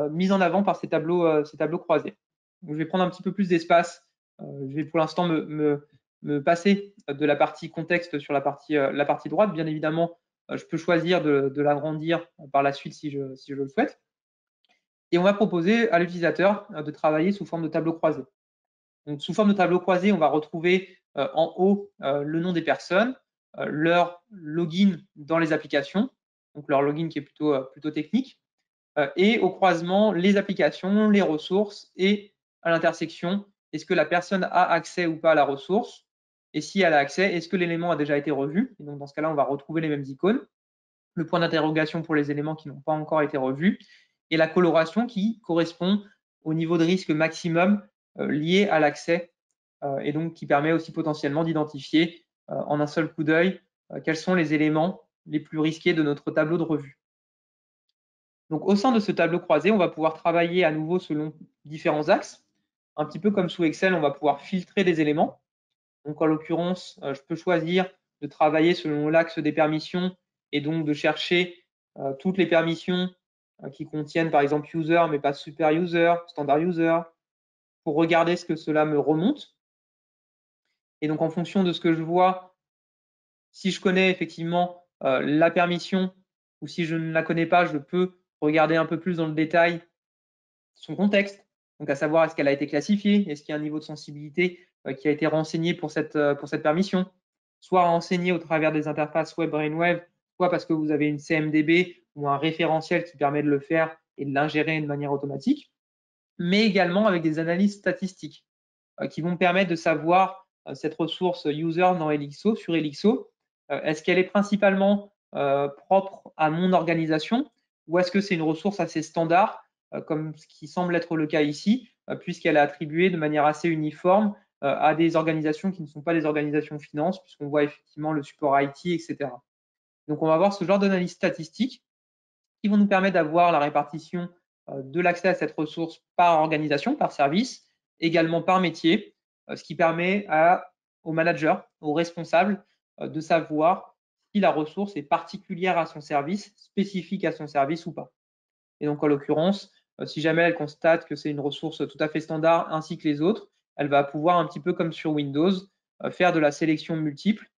mise en avant par ces tableaux croisés. Donc, je vais prendre un petit peu plus d'espace. Je vais pour l'instant me passer de la partie contexte sur la partie droite. Bien évidemment, je peux choisir de l'agrandir par la suite si je le souhaite. Et on va proposer à l'utilisateur de travailler sous forme de tableau croisé. Donc, sous forme de tableau croisé, on va retrouver en haut le nom des personnes, leur login dans les applications, donc leur login qui est plutôt technique, et au croisement, les applications, les ressources et à l'intersection, est-ce que la personne a accès ou pas à la ressource? Et si elle a accès, est-ce que l'élément a déjà été revu? Et donc, dans ce cas-là, on va retrouver les mêmes icônes. Le point d'interrogation pour les éléments qui n'ont pas encore été revus. Et la coloration qui correspond au niveau de risque maximum lié à l'accès et donc qui permet aussi potentiellement d'identifier en un seul coup d'œil quels sont les éléments les plus risqués de notre tableau de revue. Donc, au sein de ce tableau croisé, on va pouvoir travailler à nouveau selon différents axes. Un petit peu comme sous Excel, on va pouvoir filtrer des éléments. Donc, en l'occurrence, je peux choisir de travailler selon l'axe des permissions et donc de chercher toutes les permissions qui contiennent par exemple user, mais pas super user, standard user, pour regarder ce que cela me remonte. Et donc, en fonction de ce que je vois, si je connais effectivement la permission ou si je ne la connais pas, je peux regarder un peu plus dans le détail son contexte, donc à savoir est-ce qu'elle a été classifiée, est-ce qu'il y a un niveau de sensibilité qui a été renseigné pour cette permission, soit renseigné au travers des interfaces web Brainwave, soit parce que vous avez une CMDB ou un référentiel qui permet de le faire et de l'ingérer de manière automatique, mais également avec des analyses statistiques qui vont permettre de savoir cette ressource user dans Elixo, sur Elixo, est-ce qu'elle est principalement propre à mon organisation ou est-ce que c'est une ressource assez standard comme ce qui semble être le cas ici, puisqu'elle est attribuée de manière assez uniforme à des organisations qui ne sont pas des organisations finance, puisqu'on voit effectivement le support IT, etc. Donc, on va avoir ce genre d'analyse statistique qui vont nous permettre d'avoir la répartition de l'accès à cette ressource par organisation, par service, également par métier, ce qui permet aux managers, aux responsables de savoir si la ressource est particulière à son service, spécifique à son service ou pas. Et donc, en l'occurrence, si jamais elle constate que c'est une ressource tout à fait standard ainsi que les autres, elle va pouvoir, un petit peu comme sur Windows, faire de la sélection multiple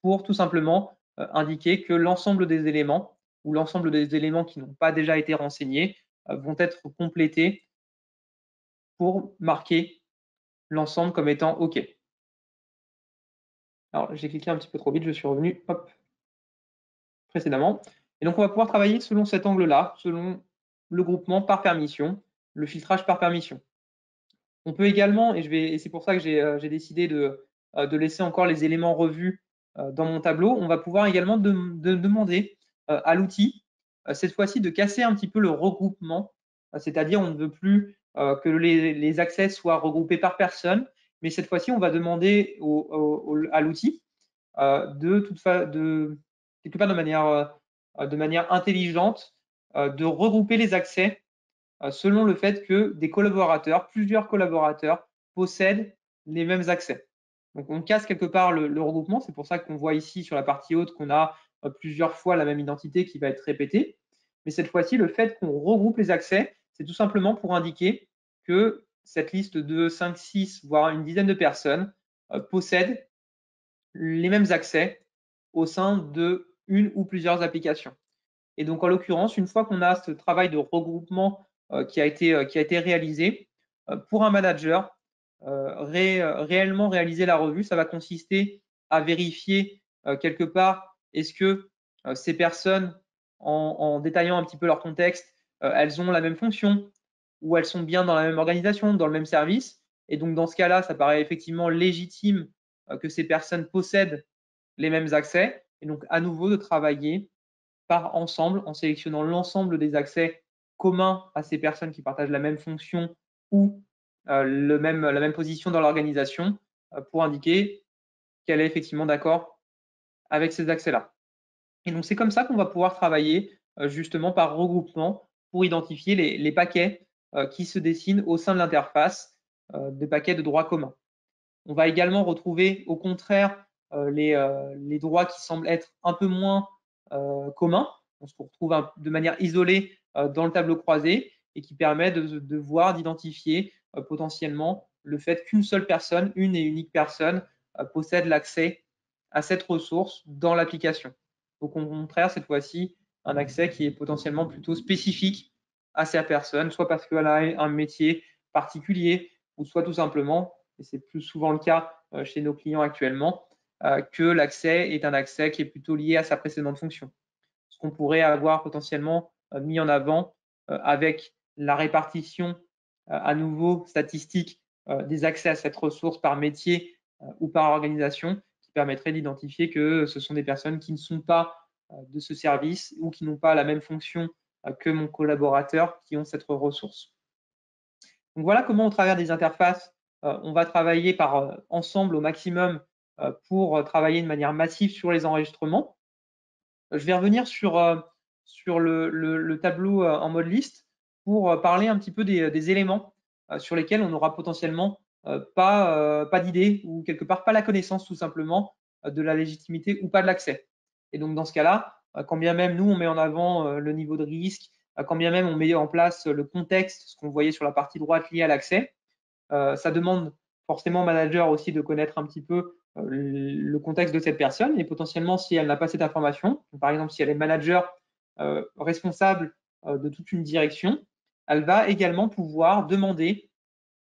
pour tout simplement indiquer que l'ensemble des éléments ou l'ensemble des éléments qui n'ont pas déjà été renseignés vont être complétés pour marquer l'ensemble comme étant OK. Alors, j'ai cliqué un petit peu trop vite, je suis revenu précédemment. Et donc, on va pouvoir travailler selon cet angle-là, selon le groupement par permission, le filtrage par permission. On peut également, et c'est pour ça que j'ai décidé de laisser encore les éléments revus dans mon tableau, on va pouvoir également demander à l'outil, cette fois-ci, de casser un petit peu le regroupement, c'est-à-dire on ne veut plus que les accès soient regroupés par personne, mais cette fois-ci, on va demander à l'outil quelque part de manière intelligente, de regrouper les accès selon le fait que plusieurs collaborateurs, possèdent les mêmes accès. Donc, on casse quelque part le regroupement. C'est pour ça qu'on voit ici sur la partie haute qu'on a plusieurs fois la même identité qui va être répétée. Mais cette fois-ci, le fait qu'on regroupe les accès, c'est tout simplement pour indiquer que cette liste de 5, 6, voire une dizaine de personnes possèdent les mêmes accès au sein de une ou plusieurs applications. Et donc, en l'occurrence, une fois qu'on a ce travail de regroupement qui a été réalisé, pour un manager, réellement réaliser la revue, ça va consister à vérifier quelque part est-ce que ces personnes, en détaillant un petit peu leur contexte, elles ont la même fonction ou elles sont bien dans la même organisation, dans le même service. Et donc, dans ce cas-là, ça paraît effectivement légitime que ces personnes possèdent les mêmes accès. Et donc, à nouveau, de travailler par ensemble en sélectionnant l'ensemble des accès communs à ces personnes qui partagent la même fonction ou la même position dans l'organisation pour indiquer qu'elle est effectivement d'accord avec ces accès-là. Et donc, c'est comme ça qu'on va pouvoir travailler justement par regroupement pour identifier les paquets qui se dessinent au sein de l'interface des paquets de droits communs. On va également retrouver au contraire les droits qui semblent être un peu moins communs, on se retrouve de manière isolée dans le tableau croisé et qui permet de voir, d'identifier potentiellement le fait qu'une seule personne, une et unique personne, possède l'accès à cette ressource dans l'application. Donc, au contraire, cette fois-ci, un accès qui est potentiellement plutôt spécifique à cette personne, soit parce qu'elle a un métier particulier, ou soit tout simplement, et c'est plus souvent le cas chez nos clients actuellement, que l'accès est un accès qui est plutôt lié à sa précédente fonction. Ce qu'on pourrait avoir potentiellement mis en avant avec la répartition à nouveau statistique des accès à cette ressource par métier ou par organisation, qui permettrait d'identifier que ce sont des personnes qui ne sont pas de ce service ou qui n'ont pas la même fonction que mon collaborateur qui ont cette ressource. Donc voilà comment, au travers des interfaces, on va travailler ensemble au maximum pour travailler de manière massive sur les enregistrements. Je vais revenir sur le tableau en mode liste pour parler un petit peu des éléments sur lesquels on n'aura potentiellement pas d'idée ou quelque part pas la connaissance tout simplement de la légitimité ou pas de l'accès. Et donc dans ce cas-là, quand bien même nous on met en avant le niveau de risque, quand bien même on met en place le contexte, ce qu'on voyait sur la partie droite liée à l'accès, ça demande forcément au manager aussi de connaître un petit peu le contexte de cette personne et potentiellement si elle n'a pas cette information, par exemple si elle est manager responsable de toute une direction, elle va également pouvoir demander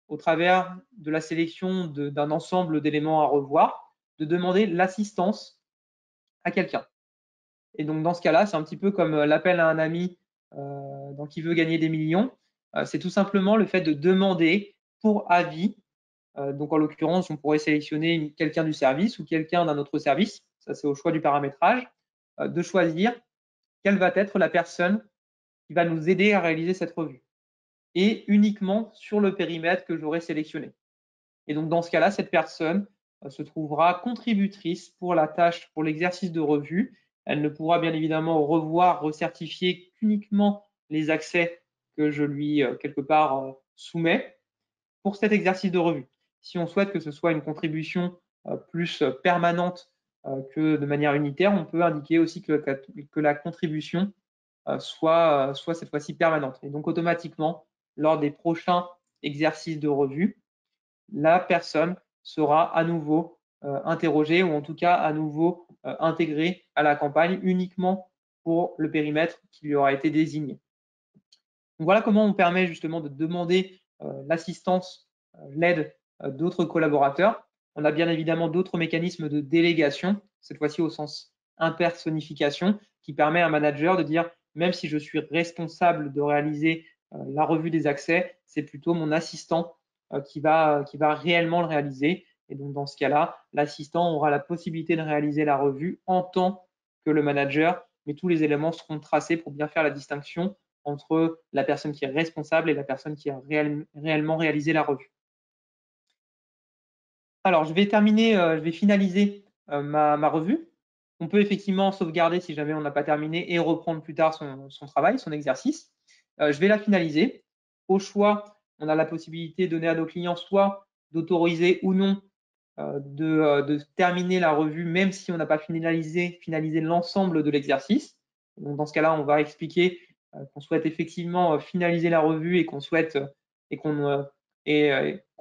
au travers de la sélection d'un ensemble d'éléments à revoir, de demander l'assistance à quelqu'un. Et donc dans ce cas-là, c'est un petit peu comme l'appel à un ami dans Qui veut gagner des millions. C'est tout simplement le fait de demander pour avis. Donc en l'occurrence, on pourrait sélectionner quelqu'un du service ou quelqu'un d'un autre service, ça c'est au choix du paramétrage, de choisir quelle va être la personne qui va nous aider à réaliser cette revue. Et uniquement sur le périmètre que j'aurai sélectionné. Et donc dans ce cas-là, cette personne se trouvera contributrice pour la tâche, pour l'exercice de revue. Elle ne pourra bien évidemment revoir, recertifier qu'uniquement les accès que je lui, quelque part, soumets pour cet exercice de revue. Si on souhaite que ce soit une contribution plus permanente que de manière unitaire, on peut indiquer aussi que la contribution soit cette fois-ci permanente. Et donc automatiquement, lors des prochains exercices de revue, la personne sera à nouveau interrogée ou en tout cas à nouveau intégrée à la campagne uniquement pour le périmètre qui lui aura été désigné. Donc voilà comment on permet justement de demander l'assistance, l'aide d'autres collaborateurs. On a bien évidemment d'autres mécanismes de délégation, cette fois-ci au sens impersonnification, qui permet à un manager de dire, même si je suis responsable de réaliser la revue des accès, c'est plutôt mon assistant qui va réellement le réaliser. Et donc dans ce cas-là, l'assistant aura la possibilité de réaliser la revue en tant que le manager, mais tous les éléments seront tracés pour bien faire la distinction entre la personne qui est responsable et la personne qui a réellement réalisé la revue. Alors, je vais finaliser ma revue. On peut effectivement sauvegarder si jamais on n'a pas terminé et reprendre plus tard son travail, son exercice. Je vais la finaliser. Au choix, on a la possibilité donnée à nos clients soit d'autoriser ou non de terminer la revue, même si on n'a pas finalisé l'ensemble de l'exercice. Donc, dans ce cas-là, on va expliquer qu'on souhaite effectivement finaliser la revue et qu'on souhaite et qu'on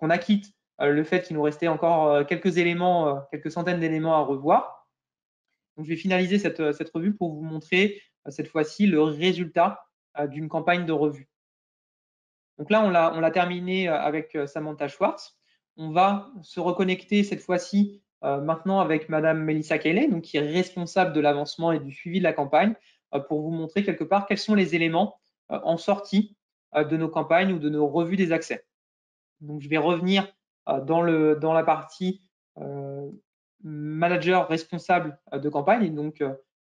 acquitte le fait qu'il nous restait encore quelques éléments, quelques centaines d'éléments à revoir. Donc, je vais finaliser cette revue pour vous montrer cette fois-ci le résultat d'une campagne de revue. Donc là, on l'a terminé avec Samantha Schwartz. On va se reconnecter cette fois-ci maintenant avec Madame Melissa Cayley, donc qui est responsable de l'avancement et du suivi de la campagne, pour vous montrer quelque part quels sont les éléments en sortie de nos campagnes ou de nos revues des accès. Donc je vais revenir dans la partie manager responsable de campagne, et donc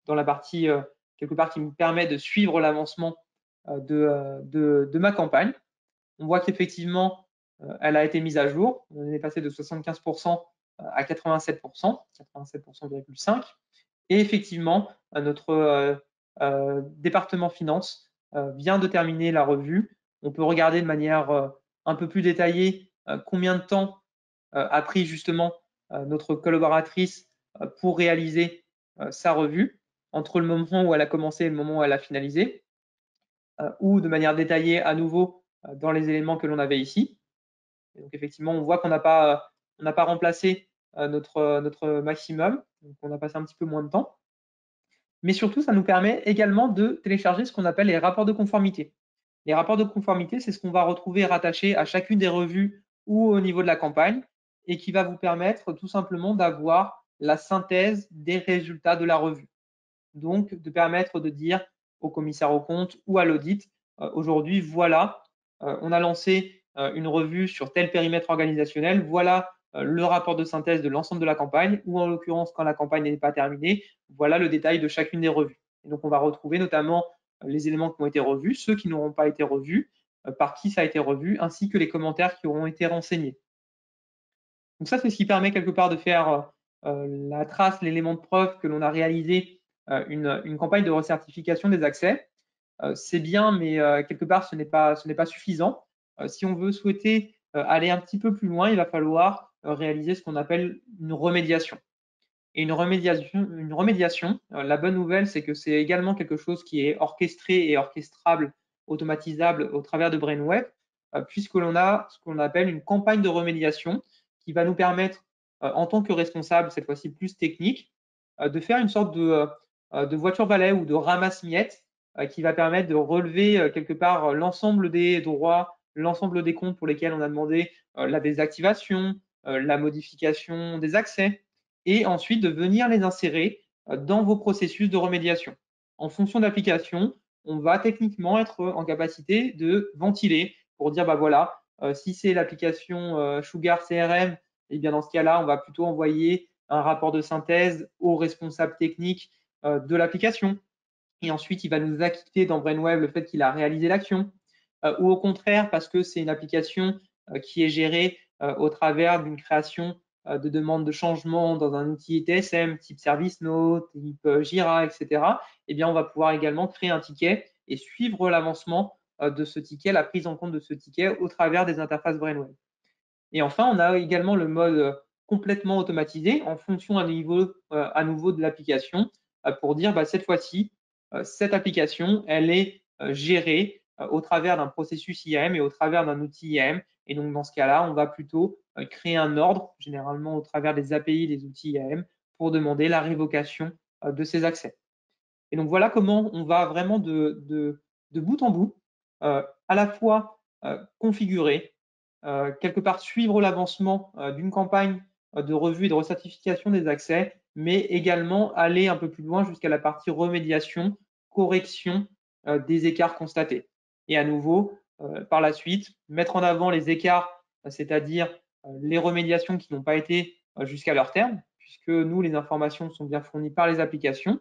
dans la partie quelque part qui me permet de suivre l'avancement de ma campagne. On voit qu'effectivement, elle a été mise à jour. On est passé de 75% à 87%, 87,5%. Et effectivement, notre département finance vient de terminer la revue. On peut regarder de manière un peu plus détaillée combien de temps a pris justement notre collaboratrice pour réaliser sa revue entre le moment où elle a commencé et le moment où elle a finalisé, ou de manière détaillée à nouveau dans les éléments que l'on avait ici. Et donc effectivement, on voit qu'on n'a pas remplacé notre maximum, donc on a passé un petit peu moins de temps. Mais surtout, ça nous permet également de télécharger ce qu'on appelle les rapports de conformité. Les rapports de conformité, c'est ce qu'on va retrouver rattaché à chacune des revues ou au niveau de la campagne et qui va vous permettre tout simplement d'avoir la synthèse des résultats de la revue. Donc, de permettre de dire au commissaire aux comptes ou à l'audit, aujourd'hui, voilà, on a lancé une revue sur tel périmètre organisationnel, voilà le rapport de synthèse de l'ensemble de la campagne, ou en l'occurrence, quand la campagne n'est pas terminée, voilà le détail de chacune des revues. Et donc, on va retrouver notamment les éléments qui ont été revus, ceux qui n'auront pas été revus, par qui ça a été revu, ainsi que les commentaires qui auront été renseignés. Donc ça, c'est ce qui permet quelque part de faire la trace, l'élément de preuve que l'on a réalisé une campagne de recertification des accès. C'est bien, mais quelque part, ce n'est pas suffisant. Si on veut souhaiter aller un petit peu plus loin, il va falloir réaliser ce qu'on appelle une remédiation. Et une remédiation, la bonne nouvelle, c'est que c'est également quelque chose qui est orchestré et orchestrable, automatisable au travers de Brainwave, puisque l'on a ce qu'on appelle une campagne de remédiation qui va nous permettre, en tant que responsable, cette fois-ci plus technique, de faire une sorte de voiture-balai ou de ramasse-miettes qui va permettre de relever quelque part l'ensemble des droits, l'ensemble des comptes pour lesquels on a demandé la désactivation, la modification des accès, et ensuite de venir les insérer dans vos processus de remédiation. En fonction de l'application, on va techniquement être en capacité de ventiler pour dire, bah voilà, si c'est l'application Sugar CRM, et bien dans ce cas-là, on va plutôt envoyer un rapport de synthèse au responsable technique de l'application. Et ensuite, il va nous acquitter dans Brainwave le fait qu'il a réalisé l'action. Ou au contraire, parce que c'est une application qui est gérée au travers d'une création de demandes de changement dans un outil TSM, type ServiceNow, type Jira, etc., eh bien, on va pouvoir également créer un ticket et suivre l'avancement de ce ticket, la prise en compte de ce ticket au travers des interfaces Brainwave. Et enfin, on a également le mode complètement automatisé en fonction à nouveau de l'application pour dire bah, cette fois-ci, cette application, elle est gérée au travers d'un processus IAM et au travers d'un outil IAM. Et donc, dans ce cas-là, on va plutôt créer un ordre, généralement au travers des API des outils IAM, pour demander la révocation de ces accès. Et donc, voilà comment on va vraiment de bout en bout, à la fois configurer, quelque part suivre l'avancement d'une campagne de revue et de recertification des accès, mais également aller un peu plus loin jusqu'à la partie remédiation, correction des écarts constatés. Et à nouveau, par la suite, mettre en avant les écarts, c'est-à-dire les remédiations qui n'ont pas été jusqu'à leur terme, puisque nous, les informations sont bien fournies par les applications.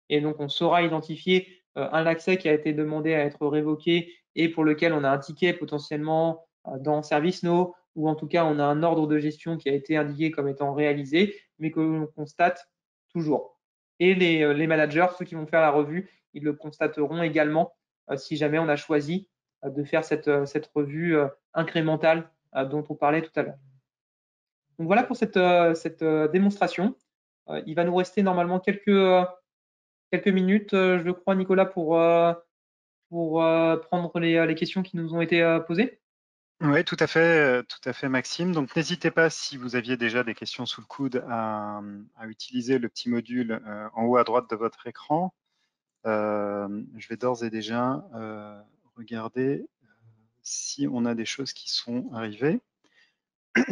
Et donc, on saura identifier un accès qui a été demandé à être révoqué et pour lequel on a un ticket potentiellement dans ServiceNow, ou en tout cas, on a un ordre de gestion qui a été indiqué comme étant réalisé, mais que l'on constate toujours. Et les managers, ceux qui vont faire la revue, ils le constateront également si jamais on a choisi de faire cette revue incrémentale dont on parlait tout à l'heure. Donc voilà pour cette démonstration. Il va nous rester normalement quelques minutes, je crois, Nicolas, pour prendre les questions qui nous ont été posées. Oui, tout à fait, Maxime. Donc, n'hésitez pas, si vous aviez déjà des questions sous le coude, à utiliser le petit module en haut à droite de votre écran. Je vais d'ores et déjà regarder si on a des choses qui sont arrivées. Très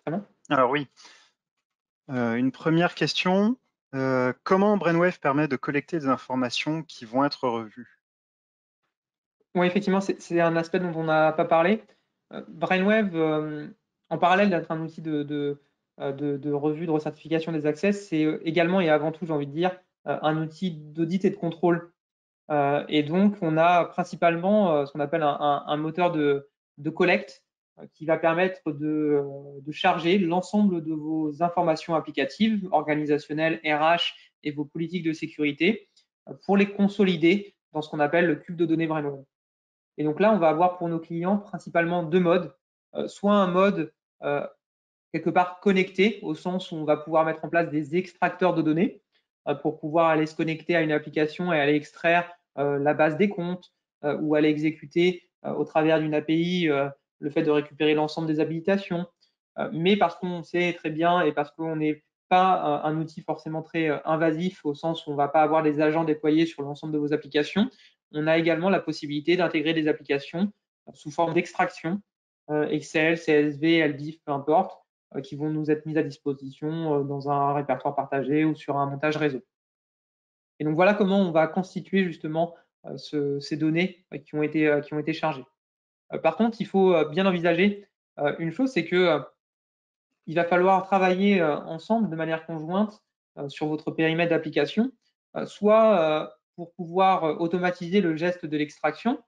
bien. Alors oui, une première question. Comment Brainwave permet de collecter des informations qui vont être revues? Oui, effectivement, c'est un aspect dont on n'a pas parlé. Brainwave, en parallèle d'être un outil de revue, de recertification des accès, c'est également et avant tout, j'ai envie de dire, un outil d'audit et de contrôle. Et donc, on a principalement ce qu'on appelle un moteur de collecte qui va permettre de charger l'ensemble de vos informations applicatives, organisationnelles, RH et vos politiques de sécurité pour les consolider dans ce qu'on appelle le cube de données Brainwave. Et donc là, on va avoir pour nos clients principalement deux modes. Soit un mode quelque part connecté, au sens où on va pouvoir mettre en place des extracteurs de données pour pouvoir aller se connecter à une application et aller extraire la base des comptes ou aller exécuter au travers d'une API le fait de récupérer l'ensemble des habilitations. Mais parce qu'on sait très bien et parce qu'on n'est pas un outil forcément très invasif au sens où on ne va pas avoir des agents déployés sur l'ensemble de vos applications, on a également la possibilité d'intégrer des applications sous forme d'extraction, Excel, CSV, LDIF, peu importe, qui vont nous être mises à disposition dans un répertoire partagé ou sur un montage réseau. Et donc voilà comment on va constituer justement ces données qui ont été chargées. Par contre, il faut bien envisager une chose, c'est que il va falloir travailler ensemble de manière conjointe sur votre périmètre d'application, soit pour pouvoir automatiser le geste de l'extraction,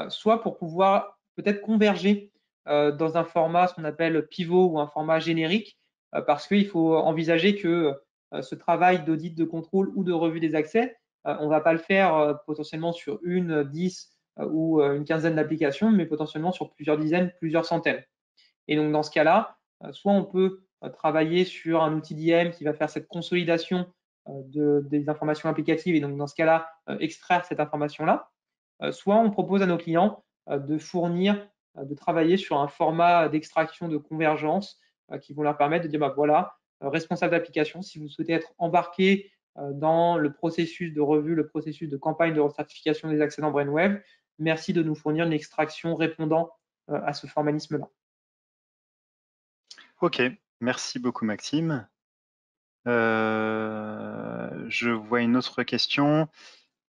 soit pour pouvoir peut-être converger dans un format, ce qu'on appelle pivot ou un format générique, parce qu'il faut envisager que ce travail d'audit de contrôle ou de revue des accès, on ne va pas le faire potentiellement sur une, 10 ou une quinzaine d'applications, mais potentiellement sur plusieurs dizaines, plusieurs centaines. Et donc, dans ce cas-là, soit on peut travailler sur un outil d'IAM qui va faire cette consolidation des informations applicatives et donc, dans ce cas-là, extraire cette information-là, soit on propose à nos clients de fournir, de travailler sur un format d'extraction de convergence qui vont leur permettre de dire, bah, voilà, responsable d'application, si vous souhaitez être embarqué dans le processus de revue, le processus de campagne de recertification des accès dans Brainwave, merci de nous fournir une extraction répondant à ce formalisme-là. Ok, merci beaucoup Maxime. Je vois une autre question.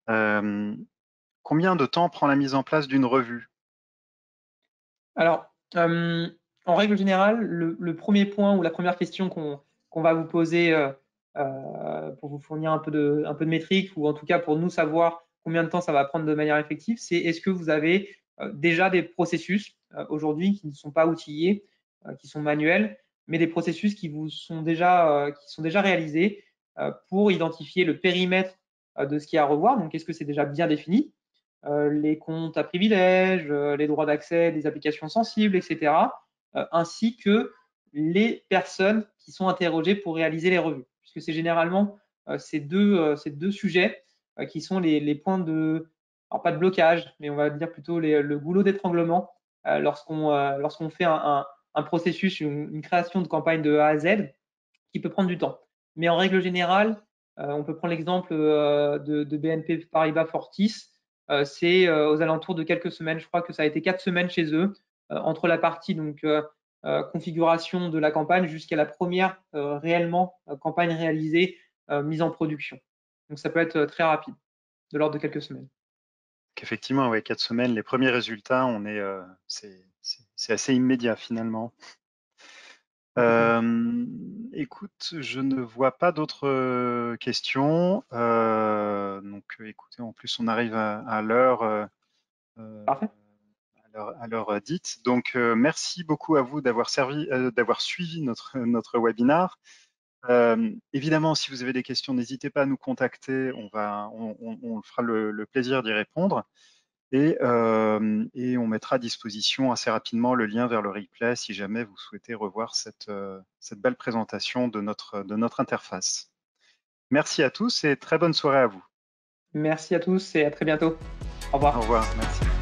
Combien de temps prend la mise en place d'une revue? Alors, en règle générale, le premier point ou la première question qu'on va vous poser pour vous fournir un peu de métriques, ou en tout cas pour nous savoir combien de temps ça va prendre de manière effective, c'est est-ce que vous avez déjà des processus aujourd'hui qui ne sont pas outillés, qui sont manuels, mais des processus qui sont déjà réalisés pour identifier le périmètre de ce qu'il y a à revoir. Donc, est-ce que c'est déjà bien défini? Les comptes à privilèges, les droits d'accès des applications sensibles, etc., ainsi que les personnes qui sont interrogées pour réaliser les revues. Puisque c'est généralement ces deux sujets qui sont les points de, alors pas de blocage, mais on va dire plutôt le goulot d'étranglement lorsqu'on fait un processus, une création de campagne de A à Z qui peut prendre du temps. Mais en règle générale, on peut prendre l'exemple de BNP Paribas Fortis, c'est aux alentours de quelques semaines. Je crois que ça a été 4 semaines chez eux, entre la partie donc configuration de la campagne jusqu'à la première réellement campagne réalisée, mise en production. Donc ça peut être très rapide, de l'ordre de quelques semaines. Effectivement, ouais, 4 semaines, les premiers résultats, c'est assez immédiat finalement. Écoute, je ne vois pas d'autres questions. Donc, écoutez, en plus, on arrive à l'heure Parfait. à l'heure dite. Donc, merci beaucoup à vous d'avoir suivi notre webinar. Évidemment, si vous avez des questions, n'hésitez pas à nous contacter. On fera le plaisir d'y répondre. Et on mettra à disposition assez rapidement le lien vers le replay si jamais vous souhaitez revoir cette belle présentation de notre interface. Merci à tous et très bonne soirée à vous. Merci à tous et à très bientôt. Au Au revoir. revoir, merci.